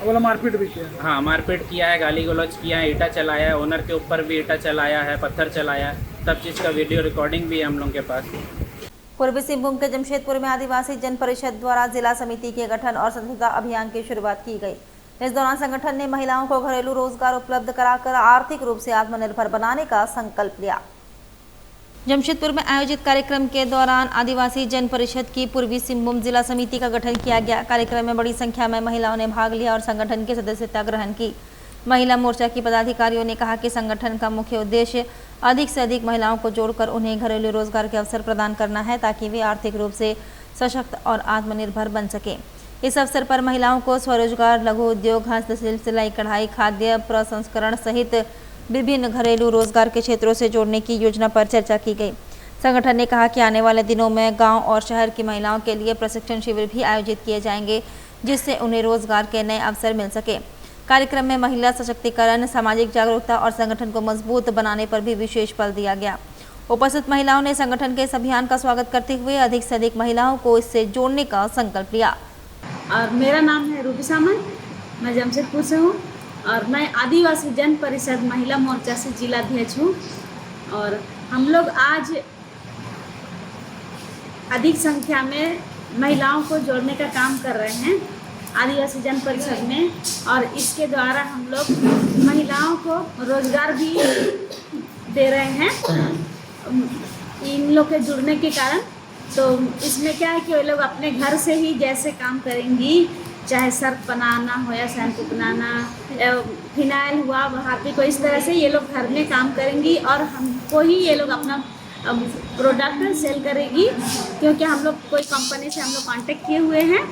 बोला मारपीट भी किया? हाँ, मारपीट किया है, गाली गलौज किया है, ईंटा चलाया है, ओनर के ऊपर भी ईंटा चलाया है, पत्थर चलाया है, सब चीज़ का वीडियो रिकॉर्डिंग भी है हम लोग के पास। पूर्वी सिंहभूम के जमशेदपुर में आदिवासी जन परिषद द्वारा जिला समिति के गठन और सदस्यता अभियान की शुरुआत की गई। इस दौरान संगठन ने महिलाओं को घरेलू रोजगार उपलब्ध कराकर आर्थिक रूप से आत्मनिर्भर बनाने का संकल्प लिया। जमशेदपुर में आयोजित कार्यक्रम के दौरान आदिवासी जन परिषद की पूर्वी सिंहभूम जिला समिति का गठन किया गया। कार्यक्रम में बड़ी संख्या में महिलाओं ने भाग लिया और संगठन की सदस्यता ग्रहण की। महिला मोर्चा की पदाधिकारियों ने कहा कि संगठन का मुख्य उद्देश्य अधिक से अधिक महिलाओं को जोड़कर उन्हें घरेलू रोजगार के अवसर प्रदान करना है ताकि वे आर्थिक रूप से सशक्त और आत्मनिर्भर बन सके। इस अवसर पर महिलाओं को स्वरोजगार, लघु उद्योग, हस्तशिल्प, सिलाई कढ़ाई, खाद्य प्रसंस्करण सहित विभिन्न घरेलू रोजगार के क्षेत्रों से जोड़ने की योजना पर चर्चा की गई। संगठन ने कहा कि आने वाले दिनों में गांव और शहर की महिलाओं के लिए प्रशिक्षण शिविर भी आयोजित किए जाएंगे जिससे उन्हें रोजगार के नए अवसर मिल सके। कार्यक्रम में महिला सशक्तिकरण, सामाजिक जागरूकता और संगठन को मजबूत बनाने पर भी विशेष बल दिया गया। उपस्थित महिलाओं ने संगठन के इस अभियान का स्वागत करते हुए अधिक से अधिक महिलाओं को इससे जोड़ने का संकल्प लिया। और मेरा नाम है रूबी सामन, मैं जमशेदपुर से हूँ और मैं आदिवासी जन परिषद महिला मोर्चा से जिला अध्यक्ष हूँ। और हम लोग आज अधिक संख्या में महिलाओं को जोड़ने का काम कर रहे हैं आदिवासी जन परिषद में, और इसके द्वारा हम लोग महिलाओं को रोजगार भी दे रहे हैं इन लोग के जुड़ने के कारण। तो इसमें क्या है कि वे लोग अपने घर से ही जैसे काम करेंगी, चाहे सर्फ बनाना हो या शैम्पू बनाना, फिनाइल हुआ, हार्पिक को, इस तरह से ये लोग घर में काम करेंगी और हमको ही ये लोग अपना प्रोडक्ट सेल करेगी, क्योंकि हम लोग कोई कंपनी से हम लोग कांटेक्ट किए हुए हैं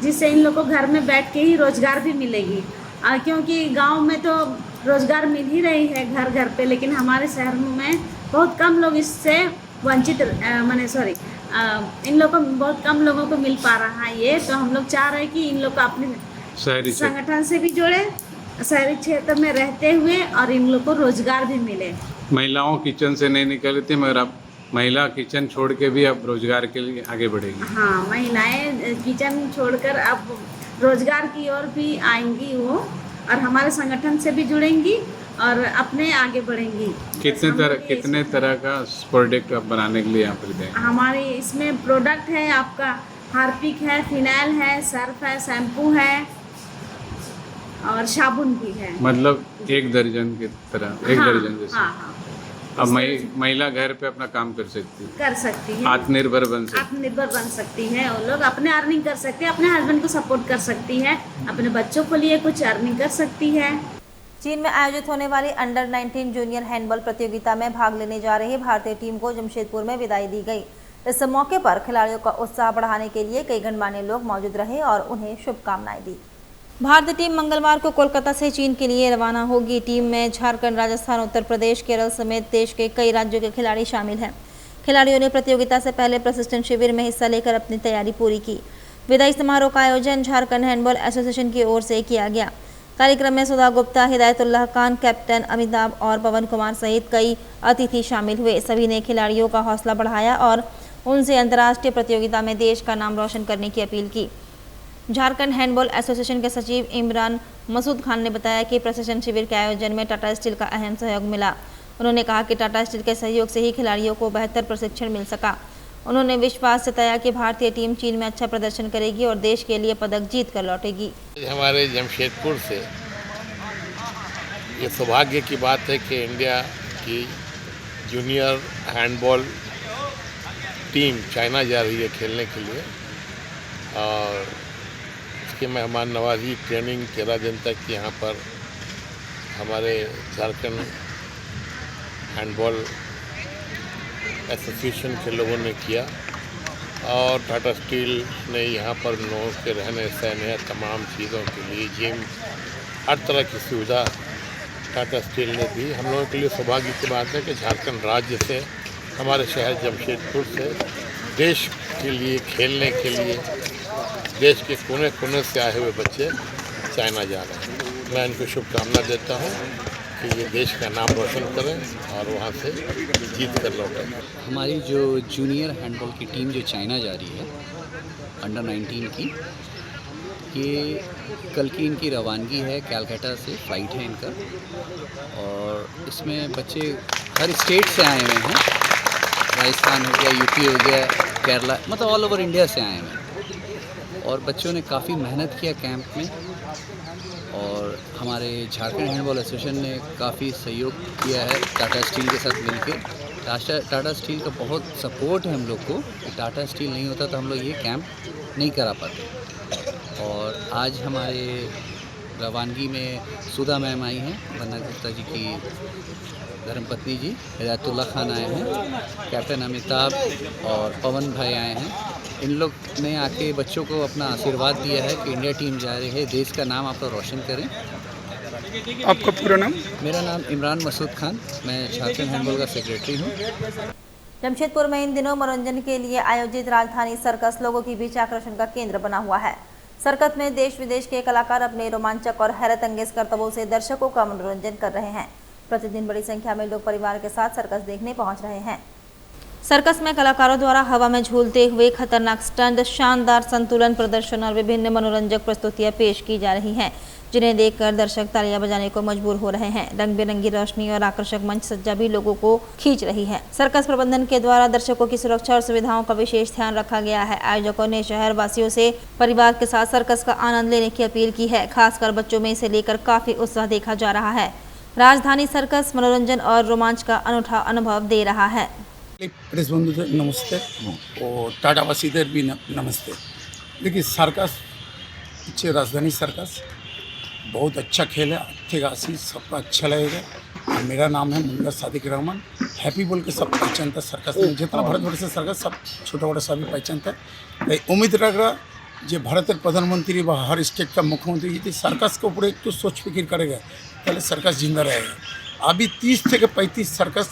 जिससे इन लोग को घर में बैठ के ही रोज़गार भी मिलेगी। क्योंकि गांव में तो रोज़गार मिल ही रही है घर घर पे, लेकिन हमारे शहर में बहुत कम लोग इससे वंचित इन लोग को बहुत कम लोगों को मिल पा रहा है ये। तो हम लोग चाह रहे हैं कि इन लोग को अपने शहरी संगठन से भी जोड़े, शहरी क्षेत्र में रहते हुए, और इन लोग को रोजगार भी मिले। महिलाओं किचन से नहीं निकली थी, मगर अब महिला किचन छोड़ के भी अब रोजगार के लिए आगे बढ़ेगी। हाँ, महिलाएं किचन छोड़कर अब रोजगार की ओर भी आएंगी वो, और हमारे संगठन से भी जुड़ेंगी और अपने आगे बढ़ेंगी। कितने तरह का प्रोडक्ट आप बनाने के लिए यहाँ पर दें? हमारे इसमें प्रोडक्ट है आपका हार्पिक है, फिनाइल है, सर्फ है, शैम्पू है और साबुन भी है। मतलब 1 दर्जन की तरह, 1 दर्जन जैसे। हाँ। अब महिला घर पे अपना काम कर सकती है, आत्मनिर्भर बन सकती है। वो लोग अपने अर्निंग कर सकती है, अपने हस्बैंड को सपोर्ट कर सकती है, अपने बच्चों के लिए कुछ अर्निंग कर सकती है। चीन में आयोजित होने वाली अंडर 19 जूनियर हैंडबॉल प्रतियोगिता में भाग लेने जा रही भारतीय टीम को जमशेदपुर में विदाई दी गई। इस मौके पर खिलाड़ियों का उत्साह बढ़ाने के लिए कई गणमान्य लोग मौजूद रहे और उन्हें शुभकामनाएं दी। भारतीय टीम मंगलवार को कोलकाता से चीन के लिए रवाना होगी। टीम में झारखंड, राजस्थान, उत्तर प्रदेश, केरल समेत देश के कई राज्यों के खिलाड़ी शामिल हैं। खिलाड़ियों ने प्रतियोगिता से पहले प्रशिक्षण शिविर में हिस्सा लेकर अपनी तैयारी पूरी की। विदाई समारोह का आयोजन झारखंड हैंडबॉल एसोसिएशन की ओर से किया गया। कार्यक्रम में सुधा गुप्ता, हिदायतुल्लाह खान, कैप्टन अमिताभ और पवन कुमार सहित कई अतिथि शामिल हुए। सभी ने खिलाड़ियों का हौसला बढ़ाया और उनसे अंतर्राष्ट्रीय प्रतियोगिता में देश का नाम रोशन करने की अपील की। झारखंड हैंडबॉल एसोसिएशन के सचिव इमरान मसूद खान ने बताया कि प्रशिक्षण शिविर के आयोजन में टाटा स्टील का अहम सहयोग मिला। उन्होंने कहा कि टाटा स्टील के सहयोग से ही खिलाड़ियों को बेहतर प्रशिक्षण मिल सका। उन्होंने विश्वास जताया कि भारतीय टीम चीन में अच्छा प्रदर्शन करेगी और देश के लिए पदक जीत कर लौटेगी। हमारे जमशेदपुर से ये सौभाग्य की बात है कि इंडिया की जूनियर हैंडबॉल टीम चाइना जा रही है खेलने के लिए, और इसके मेहमान नवाजी ट्रेनिंग 13 दिन तक यहाँ पर हमारे झारखंड हैंडबॉल एसोसिएशन के लोगों ने किया, और टाटा स्टील ने यहाँ पर लोगों के रहने सहने तमाम चीज़ों के लिए जिम, हर तरह की सुविधा टाटा स्टील ने दी। हम लोगों के लिए सौभाग्य की बात है कि झारखंड राज्य से, हमारे शहर जमशेदपुर से देश के लिए खेलने के लिए देश के कोने कोने से आए हुए बच्चे चाइना जा रहे हैं। मैं इनको शुभकामना देता हूँ कि ये देश का नाम रोशन करें और वहाँ से जीत कर लौटें। हमारी जो जूनियर हैंडबॉल की टीम जो चाइना जा रही है अंडर 19 की, ये कल की इनकी रवानगी है। कैलकाटा से फ़्लाइट है इनका, और इसमें बच्चे हर स्टेट से आए हुए हैं। राजस्थान हो गया, यूपी हो गया, केरला, मतलब ऑल ओवर इंडिया से आए हुए हैं। और बच्चों ने काफ़ी मेहनत किया कैंप में, और हमारे झारखंड हैंडबॉल एसोसिएशन ने काफ़ी सहयोग किया है टाटा स्टील के साथ मिलकर, टाटा स्टील का बहुत सपोर्ट है हम लोग को। टाटा स्टील नहीं होता तो हम लोग ये कैंप नहीं करा पाते। और आज हमारे रवानगी में सुधा मैम आई हैं, वन्ना गुप्ता जी की धर्मपत्नी जी, हिदायतुल्लाह खान आए हैं, कैप्टन अमिताभ और पवन भाई आए हैं। इन लोग ने आके बच्चों को अपना आशीर्वाद दिया है कि इंडिया टीम जा रही है, देश का नाम आप लोग रोशन करें। आपका पूरा नाम? मेरा नाम इमरान मसूद खान, मैं झारखंड हैंडबॉल का सेक्रेटरी हूँ। जमशेदपुर में इन दिनों मनोरंजन के लिए आयोजित राजधानी सर्कस लोगों के बीच आकर्षण का केंद्र बना हुआ है। सर्कस में देश विदेश के कलाकार अपने रोमांचक और हैरत अंगेज करतबों से दर्शकों का मनोरंजन कर रहे हैं। प्रतिदिन बड़ी संख्या में लोग परिवार के साथ सर्कस देखने पहुंच रहे हैं। सर्कस में कलाकारों द्वारा हवा में झूलते हुए खतरनाक स्टंट, शानदार संतुलन प्रदर्शन और विभिन्न मनोरंजक प्रस्तुतियां पेश की जा रही हैं, जिन्हें देखकर दर्शक तालियां बजाने को मजबूर हो रहे हैं। रंग बिरंगी रोशनी और आकर्षक मंच सज्जा भी लोगों को खींच रही है। सर्कस प्रबंधन के द्वारा दर्शकों की सुरक्षा और सुविधाओं का विशेष ध्यान रखा गया है। आयोजकों ने शहर वासियों से परिवार के साथ सर्कस का आनंद लेने की अपील की है। खासकर बच्चों में इसे लेकर काफी उत्साह देखा जा रहा है। राजधानी सर्कस मनोरंजन और रोमांच का अनूठा अनुभव दे रहा है। प्रेस बंधु नमस्ते और टाटा वासीदेर भी नमस्ते। देखिए सर्कस पीछे राजधानी सर्कस बहुत अच्छा खेल है, अच्छे आशीष सबको अच्छा लगेगा। मेरा नाम है मुल्ला सादिक रहमान, हैप्पी बोल के सब पहचानता सर्कस में, जितना भारत वर्ष से सर्कस सब छोटा बड़ा सभी पहचानता है। उम्मीद रख रहा जो भारत प्रधानमंत्री व हर स्टेट का मुख्यमंत्री यदि सर्कस के ऊपर एक तो सोच फिक्र करेगा पहले सर्कस जिंदा रहेगा। अभी 30 से 35 सर्कस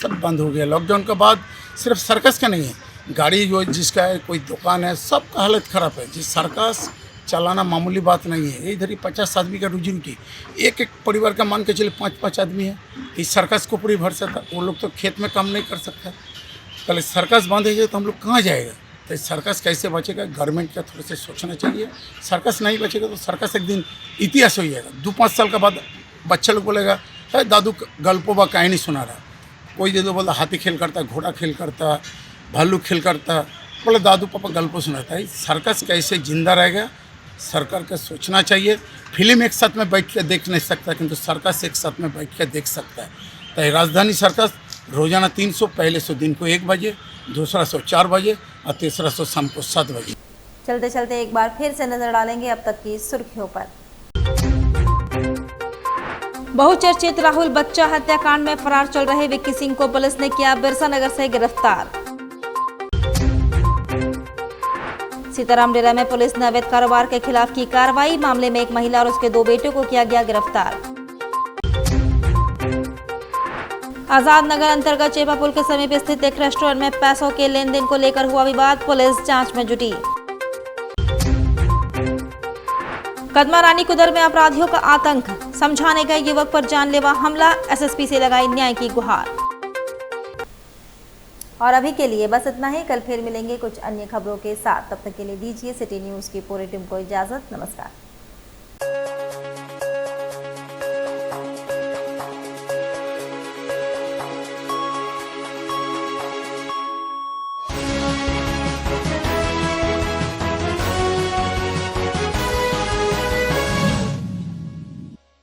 सब बंद हो गया। लॉकडाउन के बाद सिर्फ सर्कस का नहीं है, गाड़ी जो जिसका है, कोई दुकान है, सबका हालत ख़राब है। जिस सर्कस चलाना मामूली बात नहीं है। इधर ही 50 आदमी का रोजी रोटी, एक परिवार का मान के चले 5-5 आदमी है, इस सर्कस को पूरी भर सकता। वो लोग तो खेत में काम नहीं कर सकता। कल सर्कस बंद हो जाए तो हम लोग कहाँ जाएगा? तो सर्कस कैसे बचेगा? गवर्नमेंट का थोड़ा सा सोचना चाहिए। सर्कस नहीं बचेगा तो सर्कस एक दिन इतिहास हो जाएगा। 2-5 साल के बाद बच्चा लोग बोलेगा है दादू गल्पों व कहानी सुना रहा। कोई दे दो बोला हाथी खेल करता, घोड़ा खेल करता, भालू खेल करता, बोले दादू पापा गल्पों सुनाता है। सर्कस कैसे जिंदा रहेगा सरकार का सोचना चाहिए। फिल्म एक साथ में बैठ के देख नहीं सकता, किंतु सर्कस एक साथ में बैठ के देख सकता है। तो राजधानी सर्कस रोजाना 300, पहले 100 दिन को 1 बजे, दूसरा 100 4 बजे और तीसरा 100 शाम को 7 बजे। चलते चलते एक बार फिर से नजर डालेंगे अब तक की सुर्खियों पर। बहुचर्चित राहुल बच्चा हत्याकांड में फरार चल रहे विक्की सिंह को पुलिस ने किया बिरसा नगर से गिरफ्तार। सीताराम डेरा में पुलिस ने अवैध कारोबार के खिलाफ की कार्रवाई। मामले में एक महिला और उसके 2 बेटों को किया गया गिरफ्तार। आजाद नगर अंतर्गत चेपा पुल के समीप स्थित एक रेस्टोरेंट में पैसों के लेन देन को लेकर हुआ विवाद, पुलिस जांच में जुटी। कदमा रानी कुदर में अपराधियों का आतंक, समझाने गए युवक पर जानलेवा हमला, एसएसपी से लगाई न्याय की गुहार। और अभी के लिए बस इतना ही। कल फिर मिलेंगे कुछ अन्य खबरों के साथ। तब तक के लिए दीजिए सिटी न्यूज की पूरी टीम को इजाजत। नमस्कार।